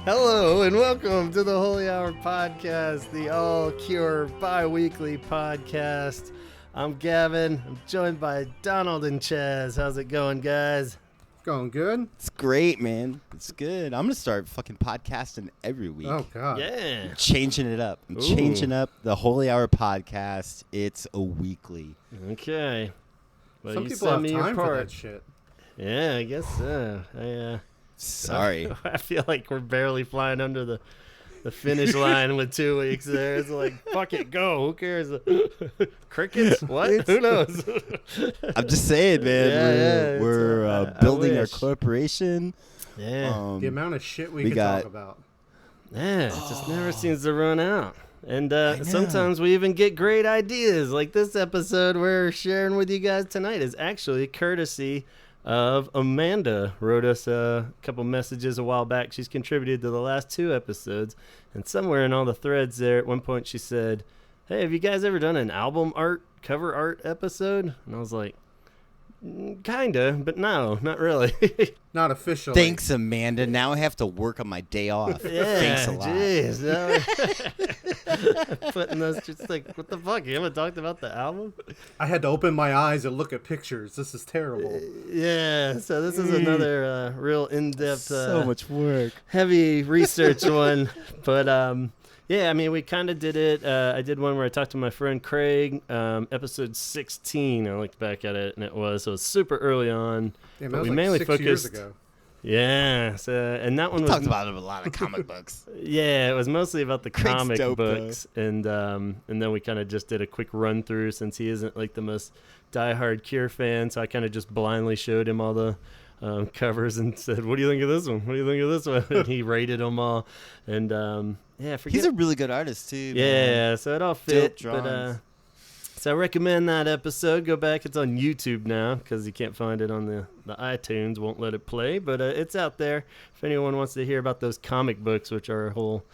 Hello and welcome to the Holy Hour Podcast, the All Cure bi-weekly podcast. I'm Gavin. I'm joined by Donald and Chaz. How's it going, guys? Going good? It's great, man. It's good. I'm going to start fucking podcasting every week. Oh, God. Yeah. I'm changing it up. I'm changing up the Holy Hour Podcast. It's a weekly. Okay. Well, Some you people sent have me time your for part. that shit. Yeah, I guess so. Sorry. I feel like we're barely flying under the finish line with 2 weeks there. It's like, fuck it, go. Who cares? Crickets? What? Who knows? I'm just saying, man. We're building our corporation. Yeah. The amount of shit we could talk about. Yeah, it just never seems to run out. And sometimes we even get great ideas. Like this episode we're sharing with you guys tonight is actually courtesy of Amanda. Wrote us a couple messages a while back. She's contributed to the last 2 episodes. And somewhere in all the threads there, at one point she said, "Hey, have you guys ever done an album art, cover art episode?" And I was like, kinda, but no, not really. Not officially. Thanks, Amanda. Now I have to work on my day off. Yeah, Thanks a lot. Jeez, putting those just like, what the fuck? You haven't talked about the album? I had to open my eyes and look at pictures. This is terrible. Yeah, so this is another real in-depth, So much work. heavy research one. But yeah, I mean, we kind of did it. I did one where I talked to my friend Craig, episode 16. I looked back at it, and it was super early on. Damn, but that was we like mainly 6 focused. years ago. Yeah, so, and that one We was talked about a lot of comic books. Yeah, it was mostly about the Craig's comic dope, books, and then we kind of just did a quick run through since he isn't like the most diehard Cure fan. So I kind of just blindly showed him all the covers and said, "What do you think of this one? What do you think of this one?" And he rated them all, and yeah, forget. He's a really good artist too. Yeah, man. so it all fit. Dope But drawings. so I recommend that episode. Go back. It's on YouTube now because you can't find it on the iTunes. Won't let it play, but it's out there if anyone wants to hear about those comic books, which are a whole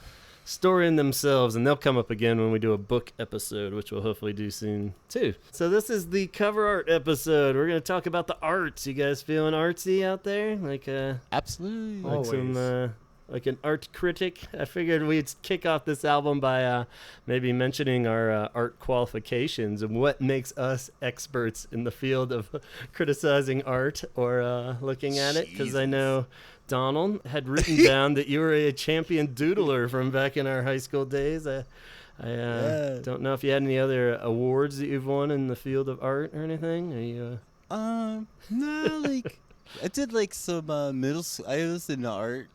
story in themselves, and they'll come up again when we do a book episode, which we'll hopefully do soon too. So this is the cover art episode. We're going to talk about the arts. You guys feeling artsy out there? Like Absolutely. like some like an art critic. I figured we'd kick off this album by maybe mentioning our art qualifications and what makes us experts in the field of criticizing art or looking at it, because I know Donald had written down that you were a champion doodler from back in our high school days. I don't know if you had any other awards that you've won in the field of art or anything. Are you, No, like I did like some middle school. I was in art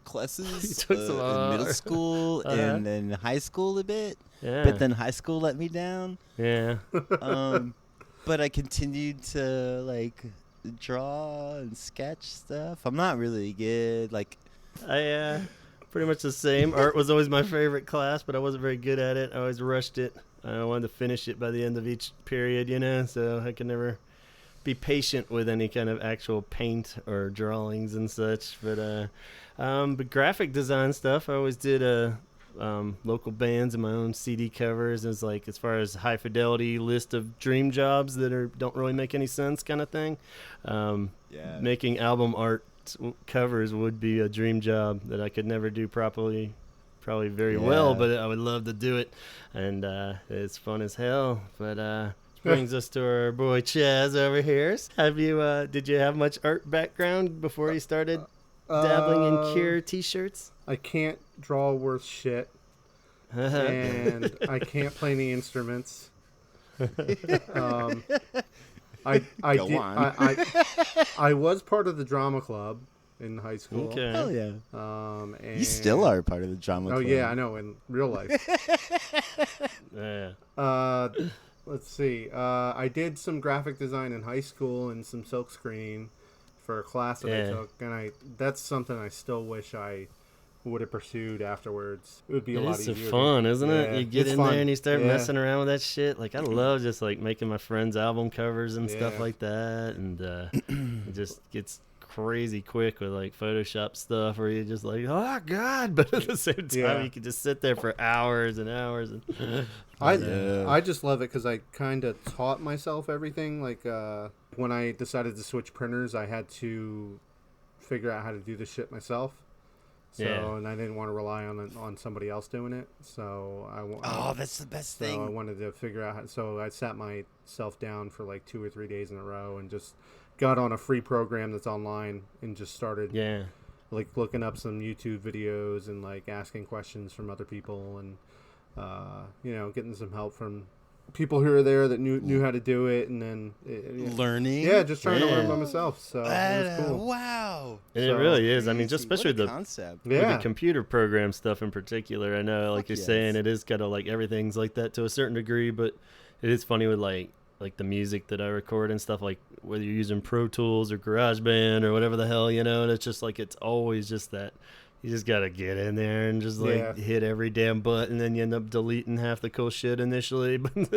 classes You took some in middle art. school and then high school a bit. Yeah. But then high school let me down. Yeah. But I continued to like draw and sketch stuff. I'm not really good. Like I pretty much the same. Art was always my favorite class, but I wasn't very good at it. I always rushed it. I wanted to finish it by the end of each period, so I could never be patient with any kind of actual paint or drawings and such. But graphic design stuff, I always did local bands and my own CD covers. It was like, as far as high fidelity list of dream jobs that don't really make any sense kind of thing. Making album art covers would be a dream job that I could never do properly, probably very well, but I would love to do it, and it's fun as hell. But brings us to our boy Chaz over here. Did you have much art background before you started dabbling in Cure t-shirts? I can't draw worth shit. And I can't play any instruments. I was part of the drama club in high school. Okay. hell yeah. And You still are part of the drama club. yeah, I know, in real life. Yeah. Let's see. I did some graphic design in high school and some silkscreen for a class that I took, and that's something I still wish I would have pursued afterwards. It would be a lot easier. It's fun, isn't it? You get in fun. there and you start messing around with that shit. Like, I love just like making my friends' album covers and stuff like that, and it just gets crazy quick with like Photoshop stuff where you're just like, oh God, but at the same time you can just sit there for hours and hours. And I just love it because I kind of taught myself everything. Like when I decided to switch printers, I had to figure out how to do this shit myself. So, and I didn't want to rely on somebody else doing it. So that's the best so thing. I wanted to figure out. So I sat myself down for like 2 or 3 days in a row and just got on a free program that's online and just started like looking up some YouTube videos and like asking questions from other people and getting some help from people who are there that knew how to do it, and then learning. Yeah, just trying to learn by myself. So it was cool. Wow. And it really is. I mean, just especially the concept. with the computer program stuff in particular. I know, like you're yes. saying, it is kind of like everything's like that to a certain degree, but it is funny with like the music that I record and stuff, like whether you're using Pro Tools or GarageBand or whatever the hell, and it's just like it's always just that. You just gotta get in there and just like hit every damn button, and then you end up deleting half the cool shit initially. But and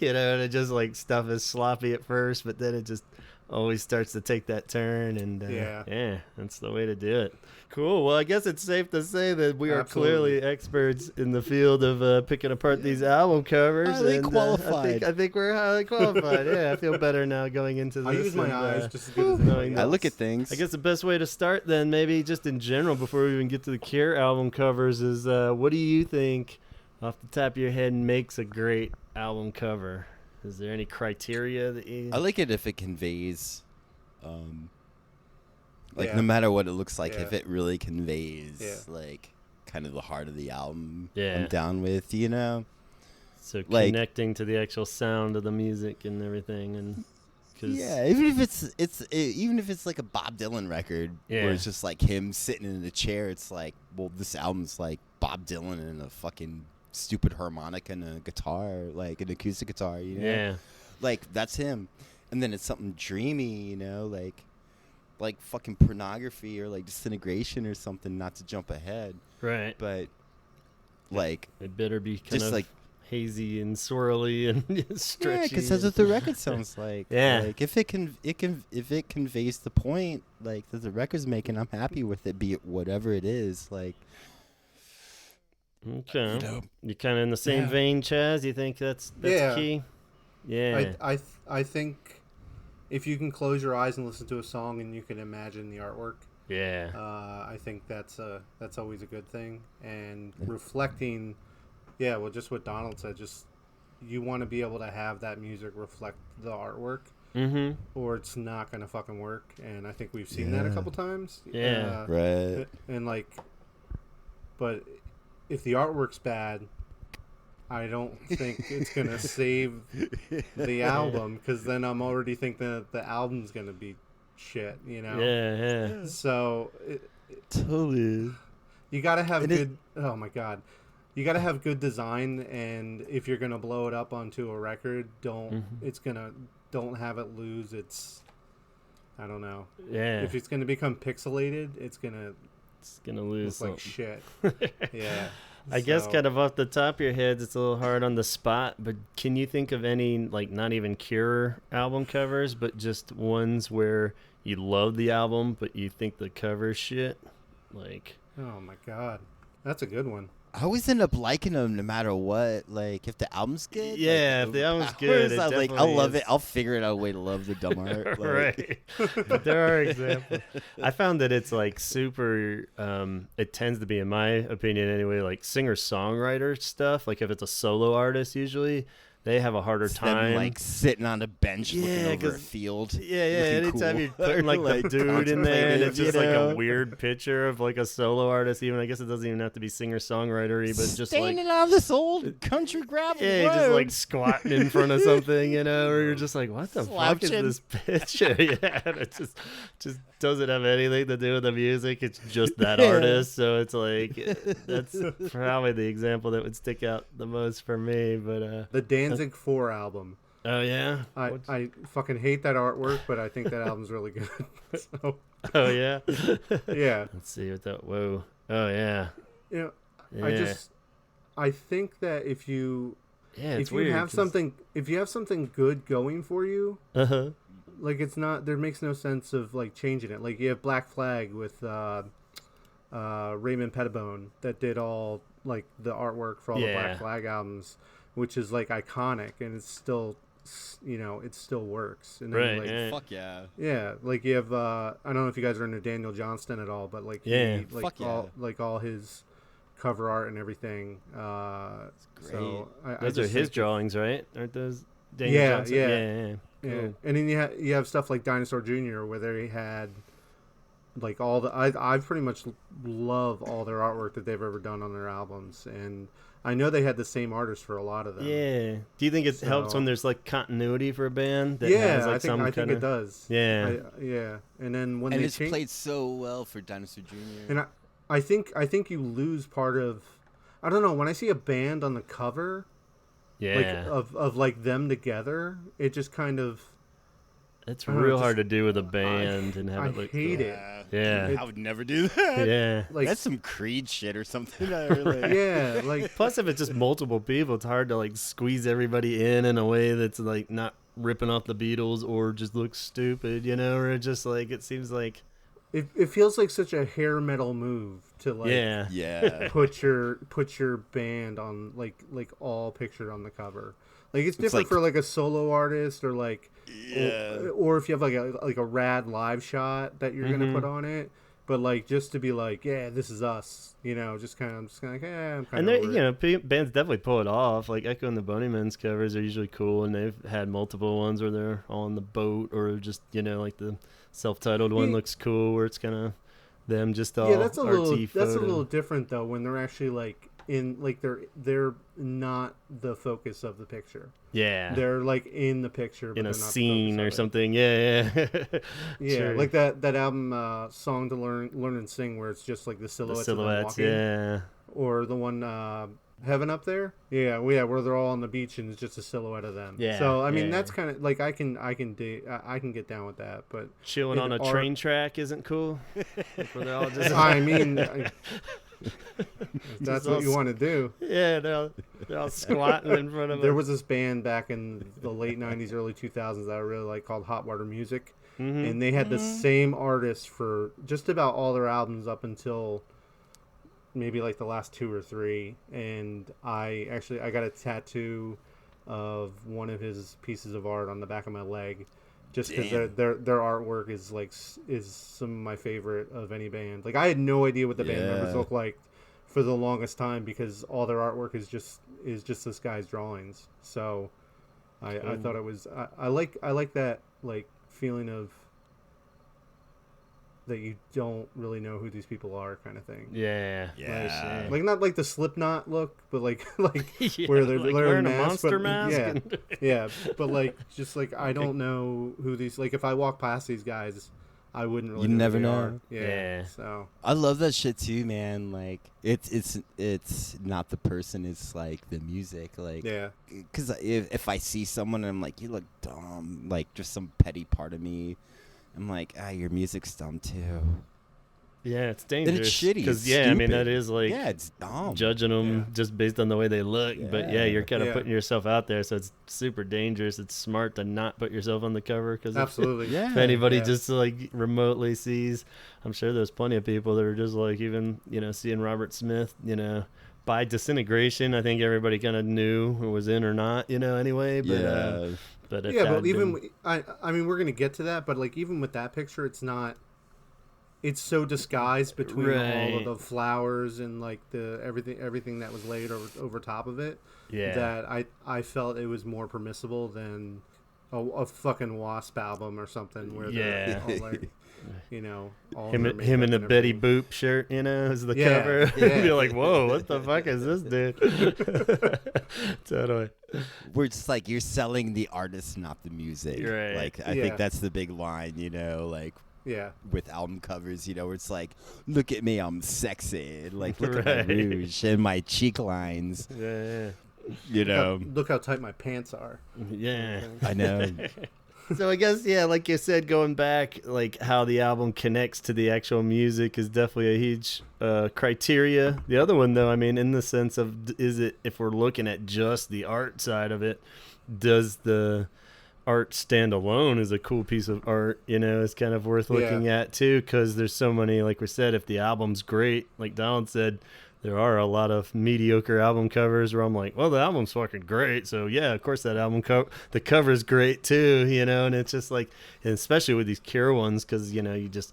it just like stuff is sloppy at first, but then it just always starts to take that turn, and that's the way to do it. Cool. Well, I guess it's safe to say that we are clearly experts in the field of picking apart these album covers. Highly qualified. I think we're highly qualified. Yeah, I feel better now going into this. I use my eyes just as good as anybody else. I look at things. I guess the best way to start then, maybe just in general, before we even get to the Cure album covers, is what do you think, off the top of your head, makes a great album cover? Is there any criteria that you... I like it if it conveys, no matter what it looks like, if it really conveys, like, kind of the heart of the album I'm down with, So like, connecting to the actual sound of the music and everything, and... even if it's like a Bob Dylan record where it's just like him sitting in a chair, it's like, well, this album's like Bob Dylan and a fucking stupid harmonica and a guitar, like an acoustic guitar, like that's him. And then it's something dreamy, like fucking Pornography or like Disintegration or something, not to jump ahead, right? But like it better be kind just of like hazy and swirly and stretchy. Yeah, because that's what the record sounds like. Like if it conveys the point like that the record's making, I'm happy with it, be it whatever it is. Like, okay, you're kind of in the same vein, Chaz. You think that's key? Yeah, I think if you can close your eyes and listen to a song and you can imagine the artwork, I think that's always a good thing. And reflecting. Yeah, well, just what Donald said, just you want to be able to have that music reflect the artwork, or it's not going to fucking work. And I think we've seen that a couple times. Yeah, right. And but if the artwork's bad, I don't think it's going to save the album, because then I'm already thinking that the album's going to be shit, Yeah. So, totally. You got to have good... Oh, my God. You got to have good design, and if you're going to blow it up onto a record, don't have it lose its, I don't know. Yeah. If it's going to become pixelated, it's going to lose look like shit. Yeah. I guess kind of off the top of your head, it's a little hard on the spot, but can you think of any, like, not even Cure album covers, but just ones where you love the album, but you think the cover's shit? Like... Oh, my God. That's a good one. I always end up liking them no matter what. Like, if the album's good. Yeah, if the album's good, I'll love it. I'll figure it out a way to love the dumb art. Right. But there are examples. I found that it's, like, super, it tends to be, in my opinion anyway, like, singer-songwriter stuff. Like, if it's a solo artist, usually... They have a harder time, like sitting on a bench looking over a field. Yeah. Anytime you're putting like the dude in there, and it's just like a weird picture of like a solo artist. Even I guess it doesn't even have to be singer-songwritery, but just standing like on this old country gravel road. Yeah, just like squatting in front of something, or you're just like, what the fuck is this picture? Yeah, and it just doesn't have anything to do with the music. It's just that artist. So it's like that's probably the example that would stick out the most for me. But the Danzig 4 album. Oh yeah, I fucking hate that artwork, but I think that album's really good. So. Oh yeah, yeah. Let's see what that. Whoa. Oh yeah. Yeah. I think that if you have something good going for you, like there makes no sense of like changing it. Like you have Black Flag with Raymond Pettibone that did all like the artwork for all the Black Flag albums, which is like iconic, and it's still it still works. And Right. then, Yeah. Fuck yeah. yeah, like you have I don't know if you guys are into Daniel Johnston at all, but like Fuck yeah. all his cover art and everything. It's great. So Those are his drawings, right? Aren't those? Daniel Yeah, Johnson? yeah. Yeah. Yeah, Cool. and then you have stuff like Dinosaur Jr. where they had like all the I pretty much love all their artwork that they've ever done on their albums, and I know they had the same artist for a lot of them. Yeah. Do you think it helps when there's like continuity for a band? That Yeah, has, like, I think it does. Yeah. Yeah, and then when And they it's played so well for Dinosaur Jr. and I think you lose part of. I don't know, when I see a band on the cover, Yeah. like of like them together, it just kind of. It's I don't know, real just- hard to do with a band and have I it look hate cool. it. Yeah. I would never do that. Yeah. Like That's some Creed shit or something. I really... yeah, like Plus, if it's just multiple people, it's hard to like squeeze everybody in a way that's like not ripping off the Beatles or just looks stupid, or just like it seems like it feels like such a hair metal move to like Yeah. put your band on like all pictured on the cover. Like it's different like- for like a solo artist or like Yeah. or if you have like a rad live shot that you're gonna put on it. But like just to be like, yeah, this is us, just kind of like, I'm kind and of. they bands definitely pull it off. Like Echo and the Bunnymen's covers are usually cool, and they've had multiple ones where they're on the boat or just like the self-titled one looks cool where it's kind of them just all That's a artsy little different though when they're actually like in like they're not the focus of the picture. Yeah. They're like in the picture, but in they're a not the scene focus or of it. something. Yeah. Yeah, Sure. like that album Song to Learn and Sing, where it's just like the The silhouettes of them silhouettes, walking. yeah. Or the one Heaven Up There. Yeah, where they're all on the beach and it's just a silhouette of them. Yeah, So I mean yeah. that's kind of like I can get down with that, but Chilling on a art- train track isn't cool. Like where they're all just I mean, if that's what you want to do. yeah, they're all squatting in front of There them. was this band back in the late 90s, early 2000s that I really like called Hot Water Music. And they had the same artist for just about all their albums up until maybe like the last 2 or 3. And I got a tattoo of one of his pieces of art on the back of my leg, just because their artwork is some of my favorite of any band. Like I had no idea what the band members looked like for the longest time because all their artwork is just this guy's drawings. So I thought it was I like that like feeling of that you don't really know who these people are kind of thing. Yeah. Yeah. Like not like the Slipknot look, but like Yeah, where they're like wearing a masks, monster but, mask. Yeah, and- yeah, but like just like I don't know who these. Like if I walk past these guys, I wouldn't really. You never who they know. are. Yeah. Yeah. So I love that shit too, man. Like it's not the person, it's like the music. Like yeah, because if I see someone and I'm like, you look dumb, like just some petty part of me, I'm like, your music's dumb too. Yeah, it's Then dangerous. it's shitty. Because It's I mean stupid. that is like Yeah, it's dumb. judging them just based on the way they look. But yeah, Yeah. you're kind of Yeah. putting yourself out there, so it's super dangerous. It's smart to not put yourself on the cover because absolutely. Yeah. if anybody Yeah. just like remotely sees, I'm sure there's plenty of people that are just like even seeing Robert Smith, by Disintegration. I think everybody kind of knew who was in or not, anyway. But Yeah. but if Yeah, that but had even been- I mean we're gonna get to that, but like even with that picture, it's not. It's so disguised between all Right. of the flowers and like the everything that was laid over top of it. yeah, That I felt it was more permissible than a fucking Wasp album or something where Yeah. they're all like, all him their him in the makeup and Betty everything. Boop shirt, is the Yeah, cover. yeah. You're like, whoa, what the fuck is this dude? Totally. Where it's like you're selling the artist, not the music. Right. Like I Yeah. think that's the big line, like Yeah, with album covers, where it's like, look at me, I'm sexy. Like look at my Right. rouge and my cheek lines. Yeah, look how tight my pants are. yeah. I know. So I guess, yeah, like you said, going back, like how the album connects to the actual music is definitely a huge criteria. The other one, though, I mean, in the sense of, if we're looking at just the art side of it, does the art stand alone as a cool piece of art? It's kind of worth looking at too, because there's so many, like we said, if the album's great, like Donald said, there are a lot of mediocre album covers where I'm like, well, the album's fucking great, so yeah, of course that the cover's great too, and it's just like, and especially with these Cure ones, because you just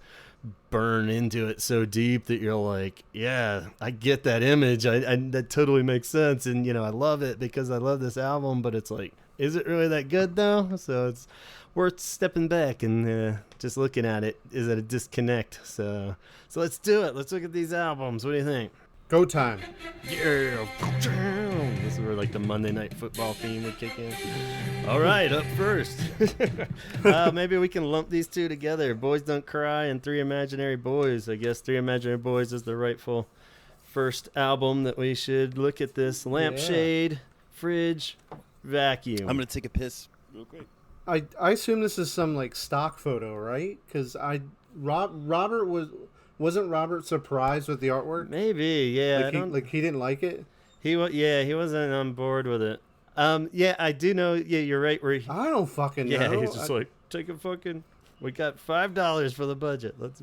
burn into it so deep that you're like, yeah, I get that image, that totally makes sense, and I love it because I love this album, but it's like, is it really that good though? So it's worth stepping back and just looking at it. Is it a disconnect? So let's do it. Let's look at these albums. What do you think? Go time. Yeah. This is where like the Monday Night Football theme would kick in. All right, up first. Maybe we can lump these two together. Boys Don't Cry and Three Imaginary Boys. I guess Three Imaginary Boys is the rightful first album that we should look at this. Lampshade, Fridge, Vacuum. I'm going to take a piss real quick. I assume this is some like stock photo, right? Because wasn't Robert surprised with the artwork? Maybe, yeah. He didn't like it. He wasn't on board with it. Yeah, I do know. Yeah, you're right. I don't fucking know. Yeah, he's just like, take a fucking. We got $5 for the budget. Let's.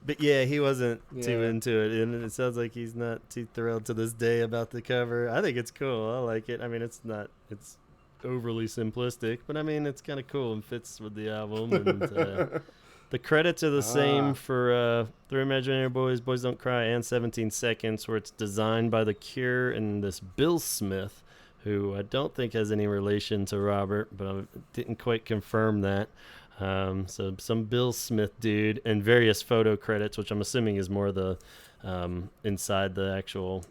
But yeah, he wasn't too into it, and it sounds like he's not too thrilled to this day about the cover. I think it's cool. I like it. I mean, it's overly simplistic, but I mean, it's kind of cool and fits with the album. And the credits are the same for Three Imaginary Boys, Boys Don't Cry, and 17 Seconds, where it's designed by The Cure and this Bill Smith, who I don't think has any relation to Robert, but I didn't quite confirm that. So some Bill Smith dude, and various photo credits, which I'm assuming is more the inside the actual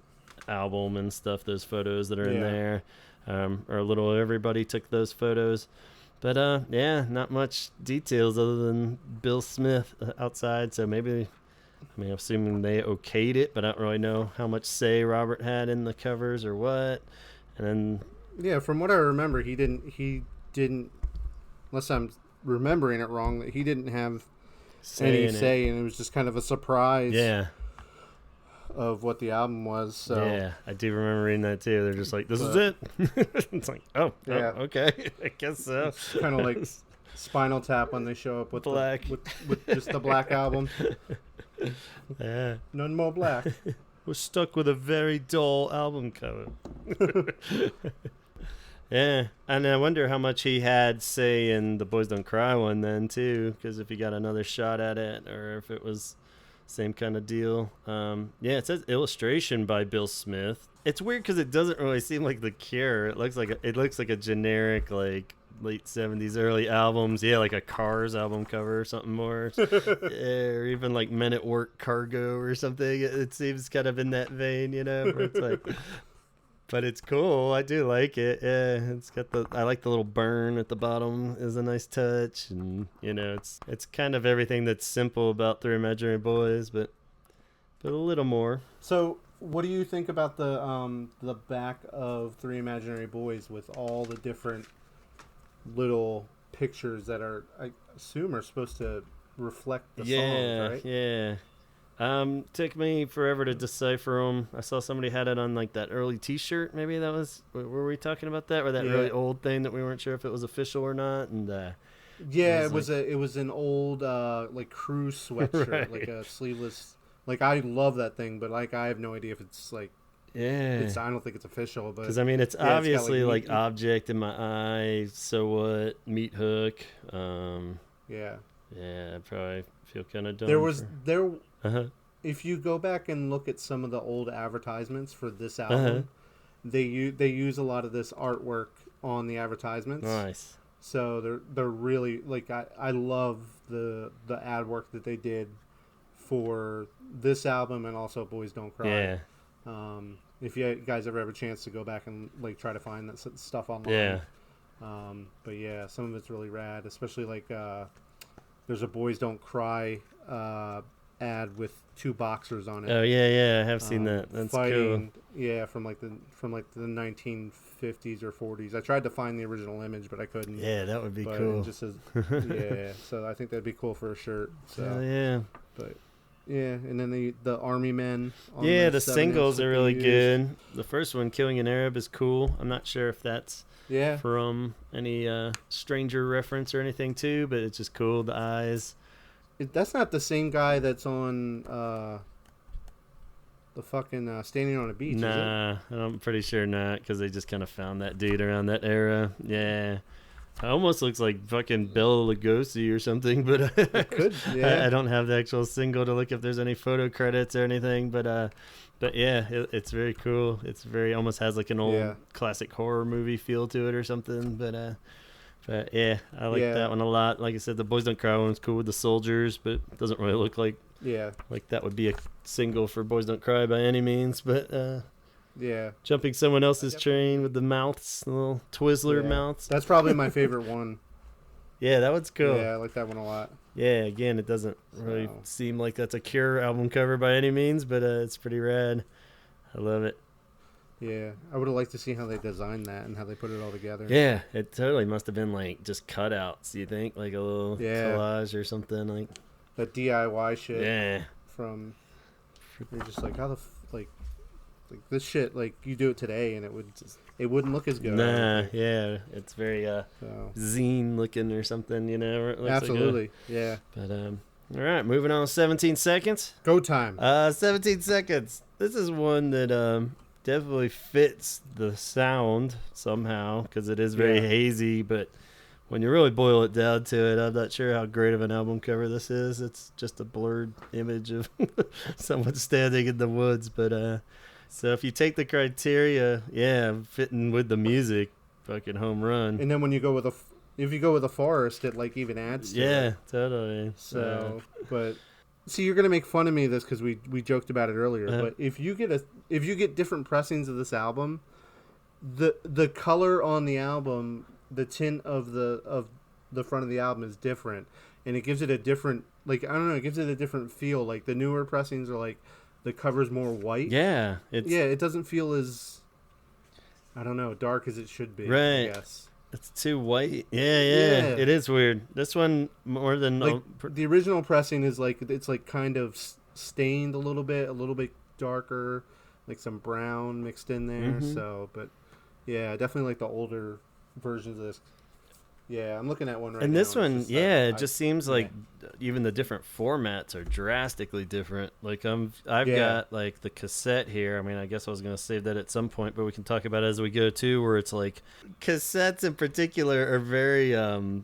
album and stuff, those photos that are in there. Or a little everybody took those photos. But not much details other than Bill Smith outside. So maybe, I'm assuming they okayed it, but I don't really know how much say Robert had in the covers or what. And then, from what I remember, he didn't, unless I'm remembering it wrong, that he didn't have any say, and it was just kind of a surprise. Yeah. Of what the album was. So yeah, I do remember reading that too. They're just like, this is it. It's like, okay, I guess so. It's kind of like Spinal Tap when they show up with black, with just the black album. Yeah, none more black. We're stuck with a very dull album cover. Yeah, and I wonder how much he had say in the Boys Don't Cry one then too, because if he got another shot at it, or if it was same kind of deal. It says illustration by Bill Smith. It's weird because it doesn't really seem like The Cure. It looks like a generic like late 70s early albums. Yeah, like a Cars album cover or something more. Or even like Men at Work Cargo or something. It seems kind of in that vein, where it's like. But it's cool. I do like it. Yeah, it's got I like the little burn at the bottom is a nice touch, and it's kind of everything that's simple about Three Imaginary Boys, but a little more. So, what do you think about the back of Three Imaginary Boys with all the different little pictures that are, I assume, are supposed to reflect the songs, right? Yeah. Took me forever to decipher them. I saw somebody had it on like that early T-shirt. Maybe that was. Were we talking about that, or that really old thing that we weren't sure if it was official or not? And it was an old like crew sweatshirt, right. Like a sleeveless. Like I love that thing, but like I have no idea if it's like. Yeah. I don't think it's official, but because I mean it's obviously it's got, like Object in My Eye. So What? Meat Hook. Yeah, I probably feel kind of dumb. If you go back and look at some of the old advertisements for this album, they use a lot of this artwork on the advertisements. Nice. So they're really like I love the ad work that they did for this album and also Boys Don't Cry. Yeah. If you guys ever have a chance to go back and like try to find that stuff online. Yeah. But yeah, some of it's really rad, especially like there's a Boys Don't Cry ad with two boxers on it. Oh yeah, I have seen that. That's fighting, cool. Yeah, from the 1950s or 40s. I tried to find the original image, but I couldn't. Yeah, that would be cool. It just says, so I think that'd be cool for a shirt. So yeah. But yeah, and then the Army Men. The singles are really good. The first one, Killing an Arab, is cool. I'm not sure if that's from any Stranger reference or anything too, but it's just cool. The eyes. That's not the same guy that's on fucking Standing on a Beach, is it? Nah, I'm pretty sure not, because they just kind of found that dude around that era. Yeah. It almost looks like fucking Bela Lugosi or something, but It could, yeah. I don't have the actual single to look if there's any photo credits or anything, but yeah, it's very cool. It's very, almost has like an old classic horror movie feel to it or something, but yeah, I like that one a lot. Like I said, the Boys Don't Cry one's cool with the soldiers, but it doesn't really look like that would be a single for Boys Don't Cry by any means, but jumping someone else's train with the mouths, the little Twizzler mouths. That's probably my favorite one. Yeah, that one's cool. Yeah, I like that one a lot. Yeah, again, it doesn't really seem like that's a Cure album cover by any means, but it's pretty rad. I love it. Yeah, I would have liked to see how they designed that and how they put it all together. Yeah, it totally must have been like just cutouts, you think? Like a little collage or something like that DIY shit. Yeah. From you're just like, how the like this shit, like you do it today and it wouldn't look as good. Nah, yeah, it's very zine looking or something, you know. It looks absolutely, like yeah. But all right, moving on. 17 seconds. Go time. 17 seconds. This is one that definitely fits the sound somehow because it is very hazy, but when you really boil it down to it, I'm not sure how great of an album cover this is. It's just a blurred image of someone standing in the woods, but so if you take the criteria, fitting with the music, fucking home run. And then when you go with if you go with a forest, it like even adds to it. Yeah, totally. So, but see, you're gonna make fun of me this because we joked about it earlier. But if you get different pressings of this album, the color on the album, the tint of the front of the album is different, and it gives it a different, like, I don't know, it gives it a different feel. Like the newer pressings are like the cover's more white. Yeah, it doesn't feel as, I don't know, dark as it should be. Right. I guess. It's too white. Yeah. It is weird. This one more than like the original pressing is like, it's like kind of stained a little bit darker, like some brown mixed in there. Mm-hmm. So, but yeah, definitely like the older versions of this. Yeah, I'm looking at one right now. And this one, it just seems like even the different formats are drastically different. Like I've got like the cassette here. I mean, I guess I was going to save that at some point, but we can talk about it as we go too, where it's like cassettes in particular are very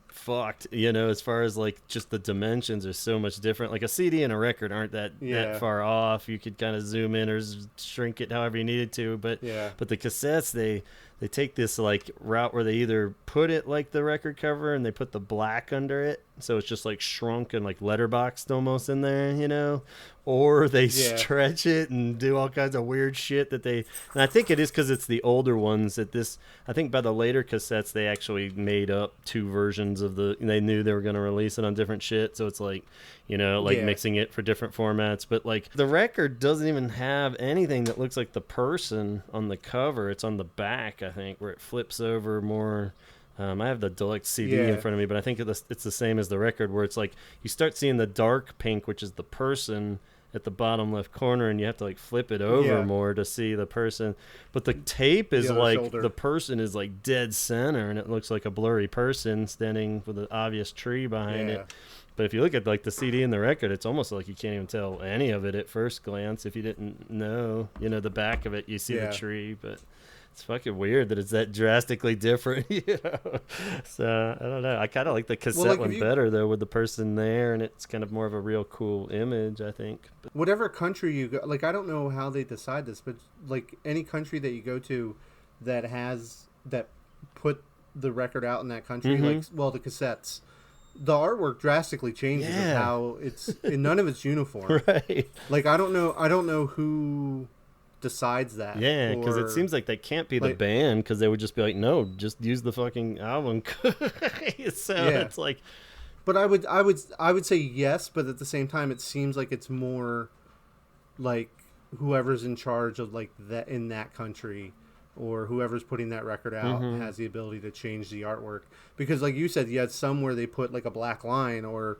fucked, you know, as far as like just the dimensions are so much different. Like a CD and a record aren't that far off. You could kind of zoom in or shrink it however you needed to, but the cassettes, they take this like route where they either put it like the record cover and they put the black under it, so it's just like shrunk and like letterboxed almost in there, you know, or they stretch it and do all kinds of weird shit and I think it is because it's the older ones that I think by the later cassettes they actually made up two versions of they knew they were going to release it on different shit, so it's like, you know, like mixing it for different formats. But like the record doesn't even have anything that looks like the person on the cover. It's on the back, I think, where it flips over more. I have the deluxe CD in front of me, but I think it's the same as the record, where it's like you start seeing the dark pink, which is the person at the bottom left corner, and you have to like flip it over more to see the person. But the tape is like shoulder. The person is like dead center, and it looks like a blurry person standing with an obvious tree behind it. But if you look at like the CD and the record, it's almost like you can't even tell any of it at first glance if you didn't know, you know, the back of it, you see the tree, but it's fucking weird that it's that drastically different, you know? So, I don't know. I kind of like the cassette one better, though, with the person there, and it's kind of more of a real cool image, I think. But whatever country you go, like, I don't know how they decide this, but, like, any country that you go to that put the record out in that country, like, well, the cassettes, the artwork drastically changes of how it's, and none of it's uniform. Right. Like, I don't know who decides that. Yeah, because it seems like they can't be the band, because they would just be like, no, just use the fucking album. So it's like, but I would say yes, but at the same time it seems like it's more like whoever's in charge of like that in that country, or whoever's putting that record out has the ability to change the artwork, because like you said, you had some where they put like a black line or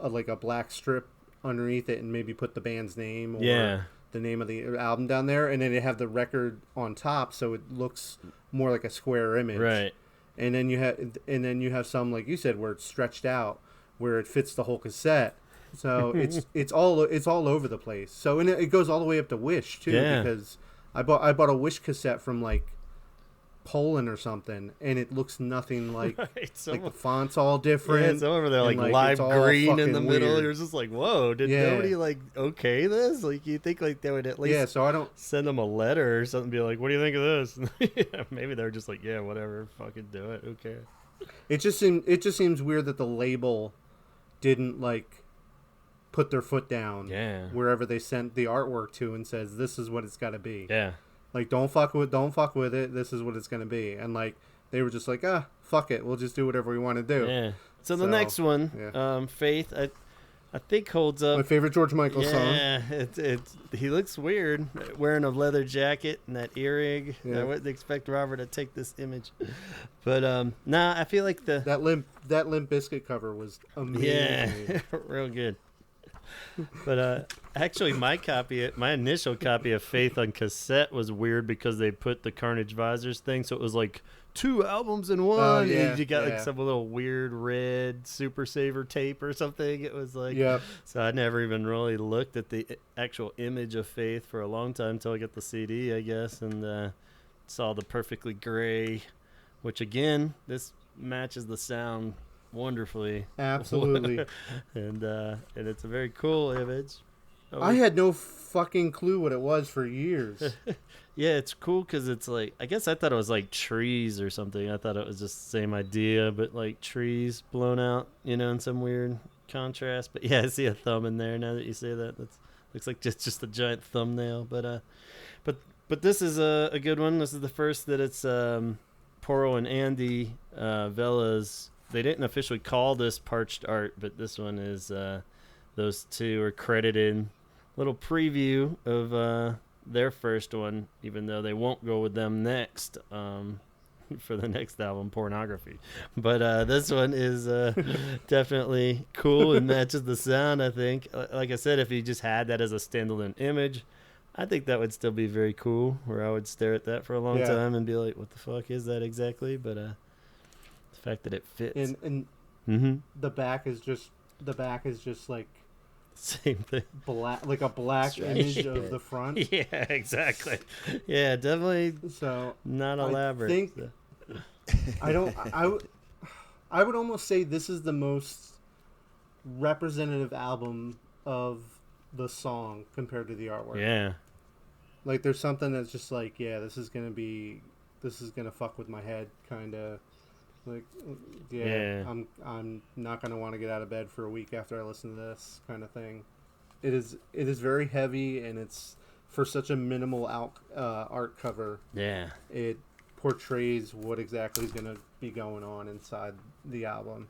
like a black strip underneath it and maybe put the band's name or the name of the album down there, and then they have the record on top, so it looks more like a square image. Right. And then you have some, like you said, where it's stretched out, where it fits the whole cassette, So it's all over the place. So and it goes all the way up to Wish too, because I bought a Wish cassette from like Poland or something, and it looks nothing like like the font's all different. Yeah, it's over there like lime green in the middle. Weird. You're just like, whoa, did nobody like okay this? Like you think like they would at least so I don't send them a letter or something, be like, what do you think of this? Maybe they're just like, yeah, whatever, fucking do it. Who cares? It just seems weird that the label didn't like put their foot down wherever they sent the artwork to and says this is what it's got to be. Yeah. Like don't fuck with it. This is what it's gonna be. And like they were just like, fuck it. We'll just do whatever we want to do. Yeah. So the next one, Faith, I think holds up. My favorite George Michael song. Yeah, he looks weird wearing a leather jacket and that earring. Yeah. I wouldn't expect Robert to take this image, but I feel like that Limp Bizkit cover was amazing. Yeah, real good. But actually, my initial copy of Faith on cassette was weird because they put the Carnage Visors thing, so it was like 2 albums in one. Oh, yeah, and you got like some little weird red Super Saver tape or something. It was like, so I never even really looked at the actual image of Faith for a long time until I got the CD, I guess, and saw the Perfectly Gray, which again, this matches the sound wonderfully. Absolutely. and it's a very cool image. I had no fucking clue what it was for years. Yeah, it's cool because it's like, I guess I thought it was like trees or something. I thought it was just the same idea, but like trees blown out, in some weird contrast. But yeah, I see a thumb in there now that you say that. That looks like just a giant thumbnail. But this is a good one. This is the first that it's Poro and Andy Vella's. They didn't officially call this Parched Art, but this one is those two are credited. Little preview of their first one, even though they won't go with them next for the next album, Pornography. But this one is definitely cool and matches the sound, I think. Like I said, if you just had that as a standalone image, I think that would still be very cool, where I would stare at that for a long time and be like, what the fuck is that exactly? But the fact that it fits. And the back is just like same thing, black, like a black image of the front. Yeah, exactly. Yeah, definitely. So not elaborate. I would almost say this is the most representative album of the song compared to the artwork. Yeah. Like there's something that's just like, this is gonna fuck with my head, kind of. Like, I'm not gonna want to get out of bed for a week after I listen to this, kind of thing. It is very heavy, and it's for such a minimal art cover. Yeah, it portrays what exactly is gonna be going on inside the album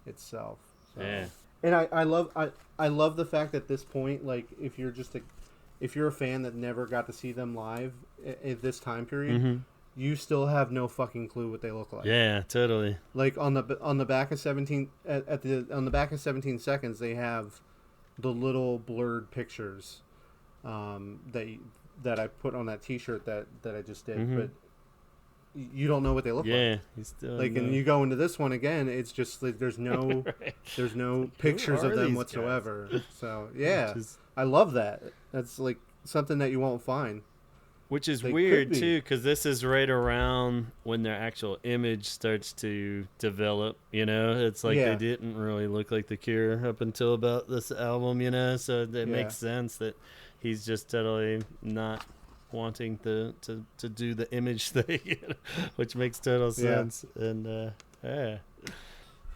itself. So. Yeah, and I love the fact at this point, like if you're a fan that never got to see them live at this time period. You still have no fucking clue what they look like. Yeah, totally. Like on the back of 17 on the back of 17 seconds, they have the little blurred pictures that I put on that T-shirt that I just did, but you don't know what they look like. Yeah, you still like, and you go into this one again, it's just like there's no there's no pictures of them whatsoever. Guys? So yeah, I love that. That's like something that you won't find. Which is weird, too, because this is right around when their actual image starts to develop, It's like they didn't really look like The Cure up until about this album, So it makes sense that he's just totally not wanting to do the image thing, which makes total sense. And,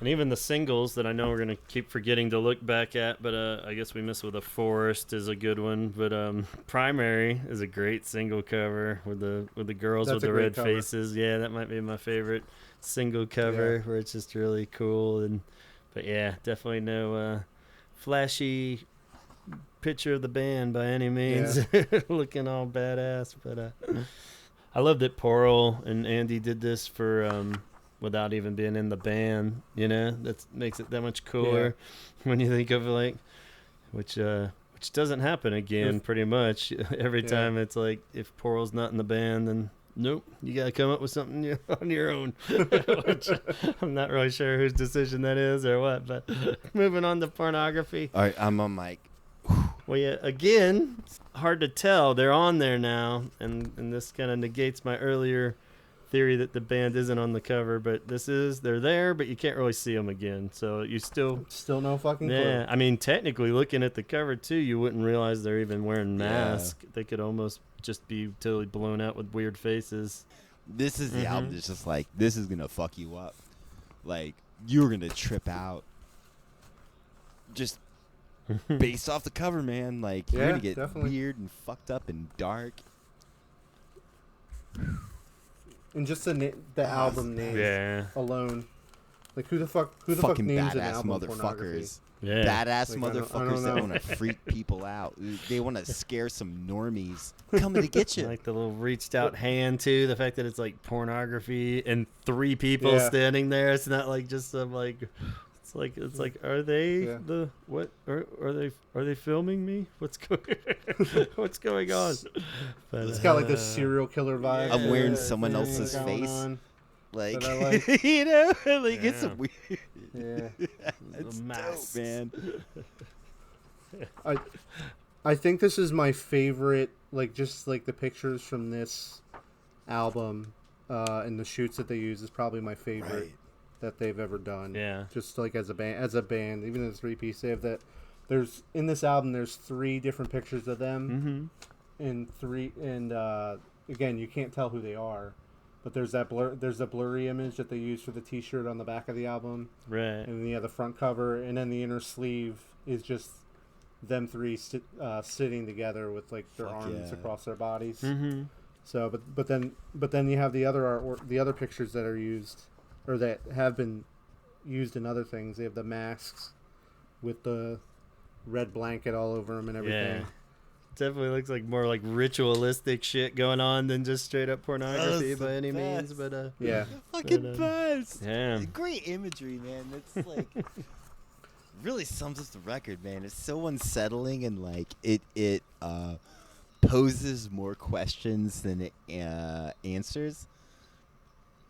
and even the singles that I know we're going to keep forgetting to look back at, but I guess we missed with A Forest is a good one. But Primary is a great single cover with the girls with the red faces. Yeah, that might be my favorite single cover where it's just really cool. But yeah, definitely no flashy picture of the band by any means, looking all badass. But I love that Porl and Andy did this for... without even being in the band, that makes it that much cooler when you think of which doesn't happen again pretty much every time. It's like if Porl's not in the band, then Nope, you gotta come up with something on your own. Which I'm not really sure whose decision that is or what. But moving on to pornography. All right, I'm on mic. Well, yeah, again, it's hard to tell. They're on there now, and this kind of negates my earlier theory that the band isn't on the cover. But they're there, but you can't really see them again. So you still no fucking clue. Yeah, I mean, technically, looking at the cover too, you wouldn't realize they're even wearing masks. Yeah. They could almost just be totally blown out with weird faces. This is the album that's just like, this is gonna fuck you up. Like, you're gonna trip out. Just based off the cover, man. Like, you're gonna get definitely weird and fucked up and dark. And just the album name alone. Like, who the fuck fucking names an badass album pornography? motherfuckers. Yeah. Badass Like, motherfuckers that want to freak people out. They want to scare some normies coming to get you. Like the little reached out hand too. The fact that it's like pornography and 3 people standing there. It's not like just some like. It's like are they the what are they filming me? What's going on? But, it's got like this serial killer vibe. I'm wearing someone else's face. On. Like, like. you know, like it's a weird. Yeah, it's dope, man. I think this is my favorite. Like, just like the pictures from this album and the shoots that they use is probably my favorite that they've ever done. Yeah, just like as a band, even the 3-piece, they have that. There's in this album. There's 3 different pictures of them, and again, you can't tell who they are. But there's a blurry image that they use for the T-shirt on the back of the album, right? And then you have the front cover, and then the inner sleeve is just them 3 sitting together with like their arms across their bodies. Mm-hmm. So, but then you have the other artwork, the other pictures that are used, or that have been used in other things. They have the masks with the red blanket all over them and everything. Yeah. Definitely looks like more like ritualistic shit going on than just straight up pornography by any means. But yeah, fucking best. Yeah, great imagery, man. It's like really sums up the record, man. It's so unsettling and like it poses more questions than it answers.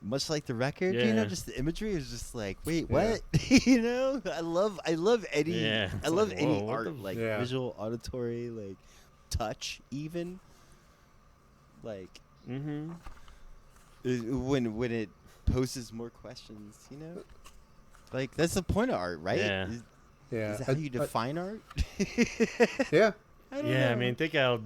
Much like the record, you know, just the imagery is just like, wait, what? You know, I love any, I love like, any art, like visual, auditory, like touch, even. Like, when it poses more questions, you know, like that's the point of art, right? Yeah. Is that how you define art? Yeah. I don't know. I mean, think how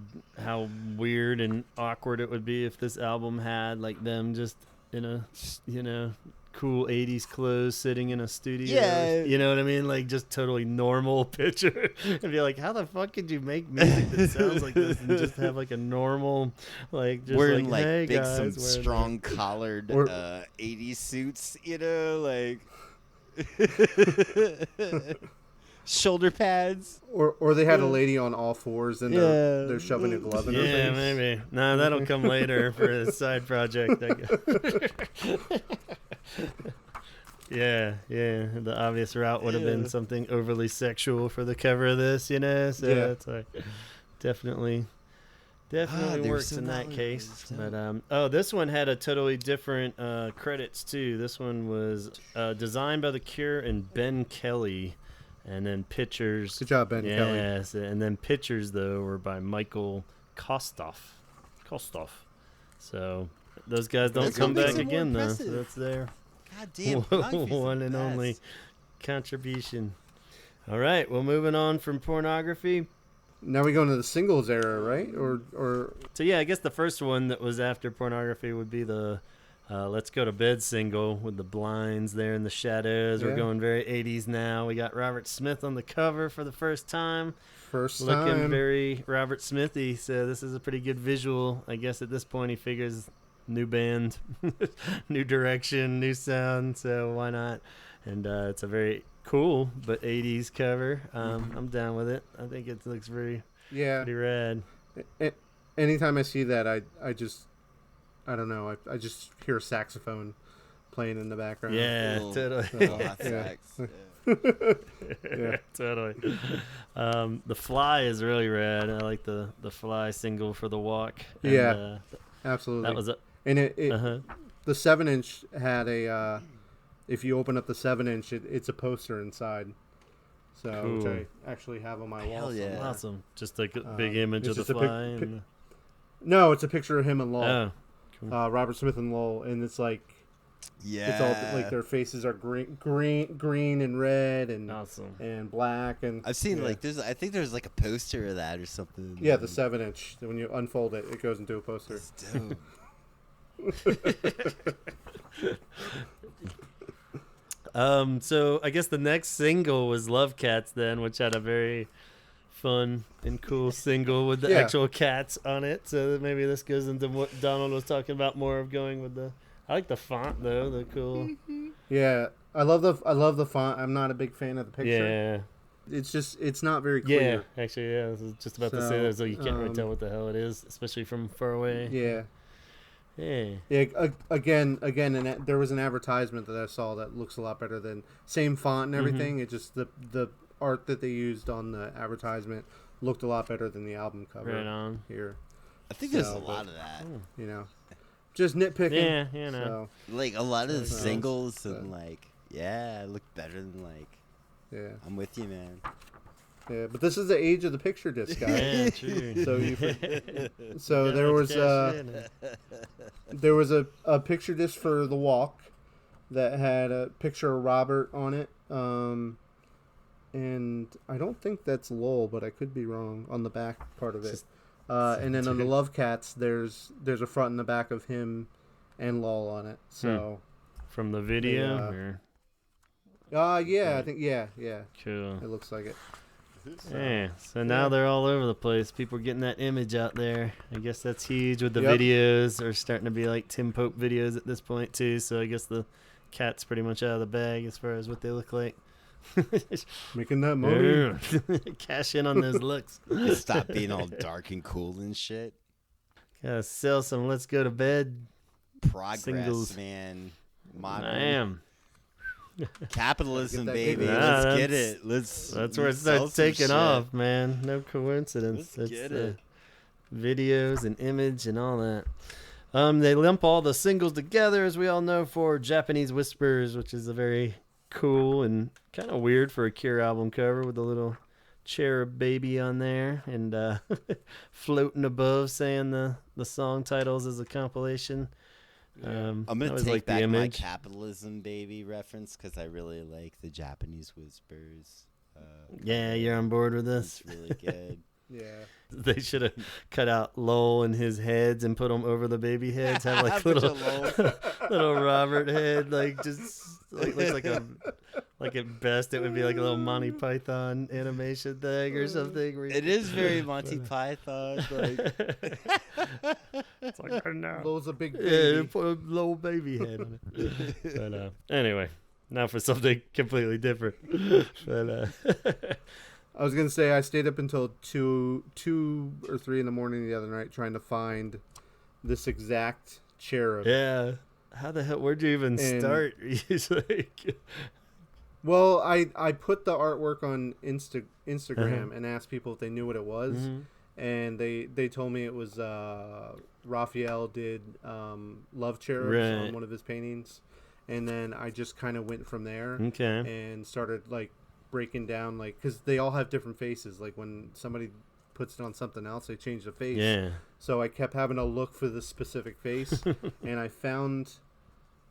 weird and awkward it would be if this album had like them just in a, you know, cool 80s clothes sitting in a studio. Yeah. You know what I mean? Like just totally normal picture. And be like, how the fuck could you make music that sounds like this and just have like a normal, like just wearing like hey big, guys, some strong collared 80s suits, you know, like shoulder pads. Or they had a lady on all fours and they're shoving a glove in her face. Yeah, maybe. No, that'll come later for a side project, I guess. Yeah. The obvious route would have been something overly sexual for the cover of this, you know? So it's like definitely works in that case. But this one had a totally different credits too. This one was designed by The Cure and Ben Kelly. And then pictures. Good job, Ben Kelly. Yes, and then pictures though were by Michael Kostoff. So those guys don't come back again though. So that's their one and only contribution. All right, well, moving on from pornography. Now we go into the singles era, right? Or so yeah, I guess the first one that was after pornography would be the Let's Go to Bed single with the blinds there in the shadows. We're going very 80s now. We got Robert Smith on the cover for the first time. Looking very Robert Smithy, so this is a pretty good visual. I guess at this point he figures new band, new direction, new sound, so why not? And it's a very cool but 80s cover. I'm down with it. I think it looks pretty rad. Anytime I see that, I don't know. I just hear a saxophone playing in the background. Yeah, totally. Yeah, totally. The Fly is really rad. I like the Fly single for The Walk. And, absolutely. And Uh-huh. the 7-inch had a. If you open up the 7-inch, it's a poster inside. So Cool. which I actually have on my wall. Hell yeah. somewhere. Awesome. Just like a big image it's of the just a fly. No, it's a picture of him and Lowell. Oh, cool. Robert Smith and Lowell, and it's like Yeah. it's all like their faces are green and red and Awesome. and black and I've seen yeah. like I think there's like a poster of that or something. Yeah, the 7-inch. When you unfold it, it goes into a poster. That's dope. So I guess the next single was Love Cats then, which had a very fun and cool single with the Yeah. actual cats on it. So maybe this goes into what Donald was talking about more of going with the. I like the font though, the cool. Yeah, I love the font. I'm not a big fan of the picture. Yeah. It's not very Yeah, clear. actually, yeah. I was just about to So, say that, so you can't really tell what the hell it is, especially from far away. Yeah. Yeah. Yeah. Again, and there was an advertisement that I saw that looks a lot better than same font and everything. It just the art that they used on the advertisement looked a lot better than the album cover. Right on. Here. I think there's a lot of that. You know, just nitpicking. Yeah, you know. Like a lot of the So, singles so. and like, yeah, it looked better than like. Yeah. I'm with you, man. Yeah, but this is the age of the picture disc, guys. Yeah, true. So so Yeah, there let's was cash in. there was a picture disc for The Walk that had a picture of Robert on it. And I don't think that's Lowell, but I could be wrong on the back part of it. And then on the Love Cats, there's a front and the back of him and Lowell on it. So From the video? yeah, I think yeah. Cool. It looks like it. Yeah, so now they're all over the place. People are getting that image out there. I guess that's huge with the Yep. videos. Are starting to be like Tim Pope videos at this point too. So I guess the cat's pretty much out of the bag as far as what they look like. Making that money. Cash in on those looks. Stop being all dark and cool and shit. Gotta sell some Let's Go to Bed Progress, singles. man. Modern Damn. capitalism, Get that baby. paper. Let's Nah, get that's- it. Let's. That's where it sell starts some taking shit. off, man. No coincidence. Let's It's get the it. videos and image and all that. They lump all the singles together, as we all know, for Japanese Whispers, which is a very cool and kind of weird for a Cure album cover with a little cherub baby on there and floating above saying the song titles as a compilation. I'm I gonna always take like the back my image. capitalism, baby reference because I really like the Japanese Whispers. Yeah, you're on board with this. It's really good. Yeah. They should have cut out Lowell and his heads and put them over the baby heads. Have like Bunch little of Lowell. little Robert head, like just like looks like at best it would be like a little Monty Python animation thing or something. Where It is very Monty Python. Like, It's like I know. Lowell's a big Yeah, baby. put a little baby head on it. But anyway, now for something completely different. But I was gonna say I stayed up until 2 or 3 in the morning the other night trying to find this exact cherub. yeah, how the hell? Where'd you even And- start? It's like, Well, I put the artwork on Instagram Uh-huh. and asked people if they knew what it was, Mhm. and they told me it was Raphael did love cherubs Right. on one of his paintings, and then I just kind of went from there Okay. and started like breaking down like because they all have different faces. Like when somebody puts it on something else, they change the face. Yeah. So I kept having to look for this specific face, and I found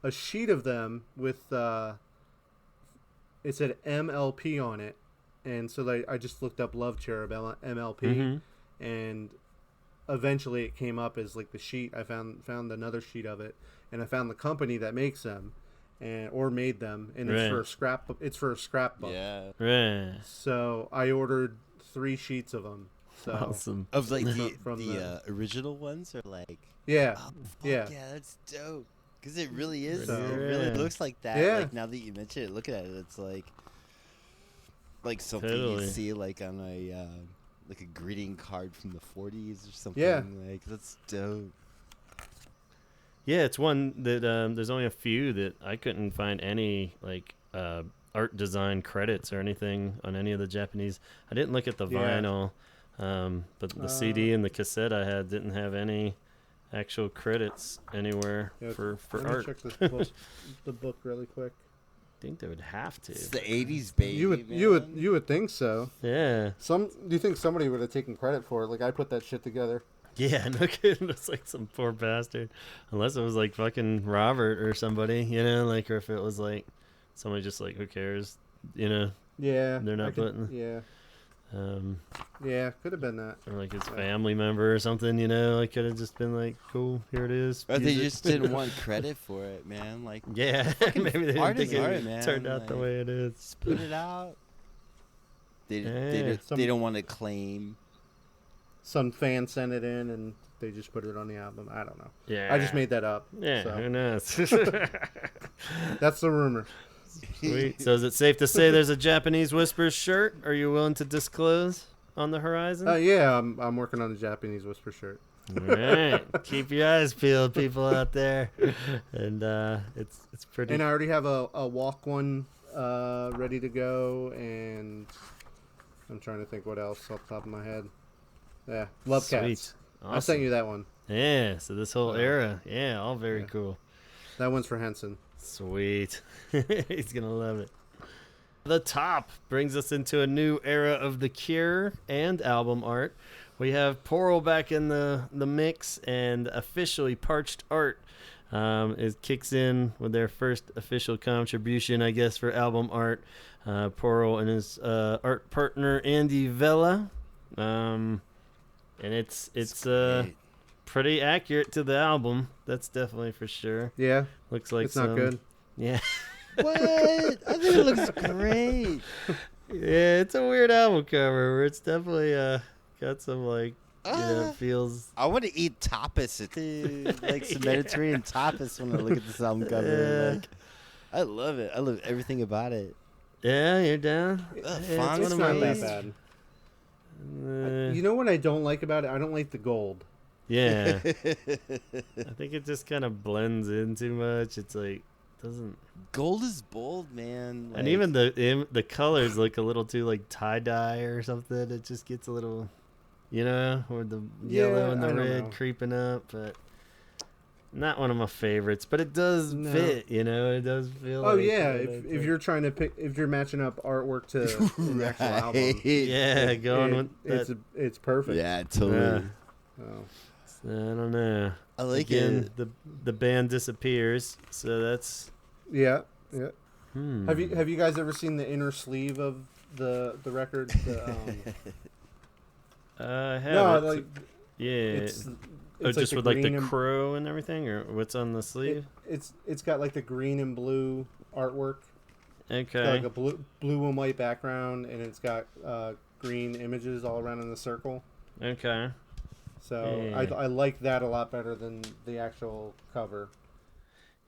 a sheet of them with it said MLP on it, and so I just looked up Love Cherub MLP, Mhm. and eventually it came up as like the sheet. I found another sheet of it, and I found the company that makes them, or made them, and Right. it's for a scrapbook. It's for a scrapbook. yeah. Right. So I ordered 3 sheets of them. So Awesome. Of like the From the- original ones or like. yeah. Oh, fuck Yeah. yeah, that's dope. Because it really is. So- It really Yeah. looks like that. Yeah. Like now that you mention it, looking at it, it's like something Totally. you see like on a like a greeting card from the 40s or something. Yeah. Like that's dope. Yeah, it's one that there's only a few that I couldn't find any like art design credits or anything on any of the Japanese. I didn't look at the Yeah. vinyl, but the CD and the cassette I had didn't have any actual credits anywhere for Let me art. check this book, the book really quick. I think they would have to. It's the '80s, baby. You would think so. Yeah. Do you think somebody would have taken credit for it? Like I put that shit together. Yeah, no kidding. It's like some poor bastard. Unless it was like fucking Robert or somebody, like, or if it was like somebody just like, who cares, Yeah. They're not putting. Yeah. Um, Yeah, could have been that. or like his family member or something, like could have just been like, cool, here it is. Or they use it. just didn't want credit for it, man. Like, Yeah, maybe they didn't art think is it art, man. turned out the Like, way it is. just put it out. They Yeah. they don't want to claim. Some fan sent it in and they just put it on the album. I don't know. Yeah, I just made that up. Yeah, So. who knows? That's the rumor. Sweet. So is it safe to say there's a Japanese Whispers shirt? Are you willing to disclose on the horizon? Yeah, I'm working on a Japanese Whisper shirt. All right, keep your eyes peeled, people out there, and it's pretty. And I already have a walk one ready to go, and I'm trying to think what else off the top of my head. Yeah, Love Sweet. Cats. Awesome. I sent you that one. Yeah, so this whole era, all very Yeah. cool. That one's for Henson. Sweet, he's gonna love it. The Top brings us into a new era of The Cure and album art. We have Portal back in the mix, and officially Parched Art it kicks in with their first official contribution, I guess, for album art. Portal and his art partner Andy Vella, and it's Great. pretty accurate to the album. That's definitely for sure. Yeah, Looks like it's not good. Yeah. What? I think it looks great. Yeah, it's a weird album cover where it's definitely got some like feels. I want to eat tapas, like some Mediterranean tapas when I look at this album cover. Yeah. Like, I love it. I love everything about it. Yeah, you're down. Font It's is not nice. that bad. Uh, You know what I don't like about it? I don't like the gold. yeah, I think it just kind of blends in too much. It's like doesn't, Gold is bold, man. and Like, even the colors look a little too like tie dye or something. It just gets a little, or the yellow and I the don't red know. creeping up, but. Not one of my favorites, but it does No. fit, It does feel. Oh like, yeah, if you're trying to pick, if you're matching up artwork to the actual album, yeah, going with that. it's perfect. yeah, totally. Yeah. Oh. I don't know. I like Again, it. the band disappears, so that's. Yeah. Hmm. Have you guys ever seen the inner sleeve of the record? I have. No, it. like Yeah. it's Just the with like the green and- crow and everything, or what's on the sleeve? It's got like the green and blue artwork. It's got Okay. like a blue and white background, and it's got green images all around in the circle. Okay. So Yeah. I like that a lot better than the actual cover.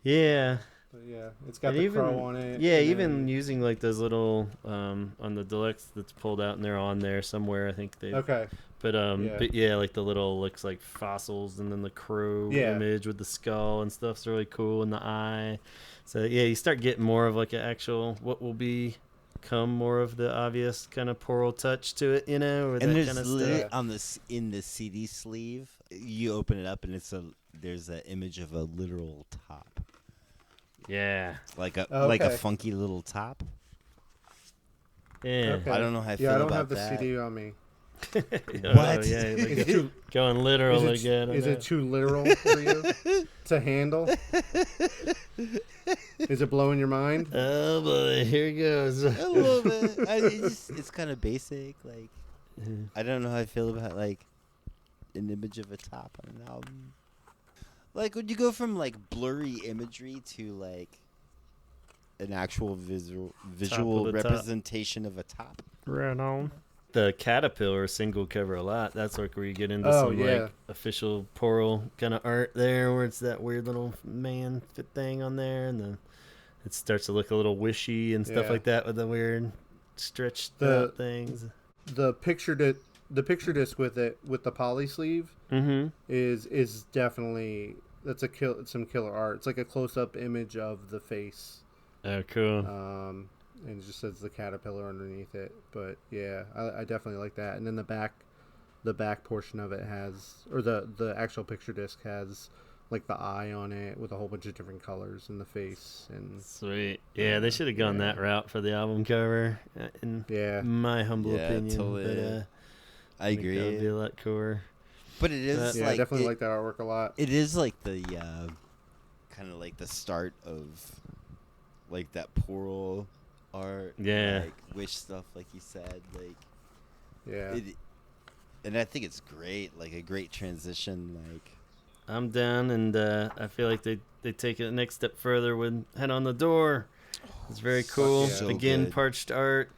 Yeah. But yeah, it's got And the even- crow on it. Yeah, and even then- using like those little on the deluxe that's pulled out and they're on there somewhere. I think they. Okay. But yeah, like the little looks like fossils, and then the crow Yeah. image with the skull and stuff's really cool, and the eye. So yeah, you start getting more of like an actual what will become more of the obvious kind of Portal touch to it, or And that there's kind of lit stuff. on this in the CD sleeve. You open it up and there's an image of a literal top, Yeah, like a Okay. funky little top. yeah. Okay. I don't know how I feel Yeah, I don't about have the that. CD on me. What? Yeah, Is like it going literal is again. Is it too literal for you to handle? Is it blowing your mind? Oh boy, here it goes. A little bit. It's kind of basic. Like, I don't know how I feel about like an image of a top on an album. Like, would you go from like blurry imagery to like an actual visual the top. representation of a top? Right on. The Caterpillar single cover a lot. That's like where you get into Oh, some yeah. like official Portal kind of art there, where it's that weird little man fit thing on there, and then it starts to look a little wishy and stuff Yeah. like that with the weird stretched The- out things. The picture disc with it with the poly sleeve Mm-hmm. is definitely some killer art. It's like a close up image of the face. Oh, cool. And it just says the caterpillar underneath it. But yeah, I definitely like that. And then the back the back portion of it has, or the actual picture disc has like the eye on it with a whole bunch of different colors in the face. And sweet. Yeah, they should have gone that route for the album cover, in my humble opinion. Totally. But, I agree. That would be a lot cooler. But it is I definitely like that artwork a lot. It is like the kind of like the start of like that Pearl art, like wish stuff, like you said, like and I think it's great, like a great transition. Like I'm down, and I feel like they take it a next step further with Head on the Door. It's very cool. So again, good. Parched Art,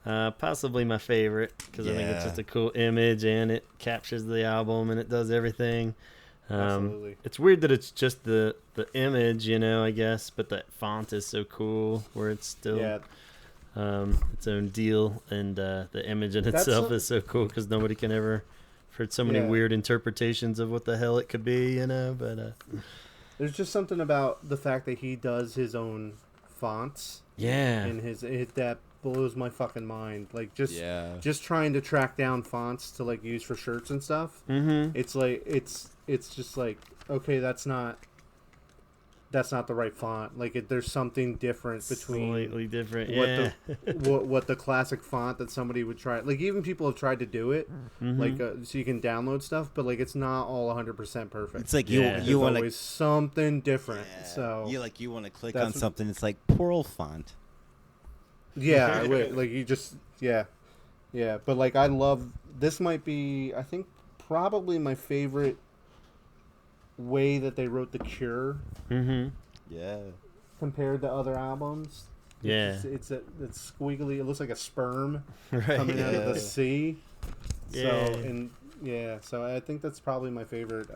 possibly my favorite, because I think it's just a cool image, and it captures the album, and it does everything. Absolutely. It's weird that it's just the image, I guess, but that font is so cool, where it's still its own deal, and the image in itself is so cool, because nobody can ever... I've heard so many weird interpretations of what the hell it could be, but... There's just something about the fact that he does his own fonts. Yeah. And that blows my fucking mind. Like, just trying to track down fonts to, like, use for shirts and stuff. Mm-hmm. It's like, it's just like, okay, that's not the right font. Like, there's something different between slightly different. what the classic font that somebody would try. Like, even people have tried to do it, like so you can download stuff, but like it's not all 100% perfect. It's like you want always something different. So you want to click on something. It's like Pearl font. Yeah, like you just But like I love this. Might be I think probably my favorite way that they wrote The Cure. Mm-hmm. Yeah. Compared to other albums. Yeah. It's squiggly. It looks like a sperm right. coming out of the sea. Yeah. So I think that's probably my favorite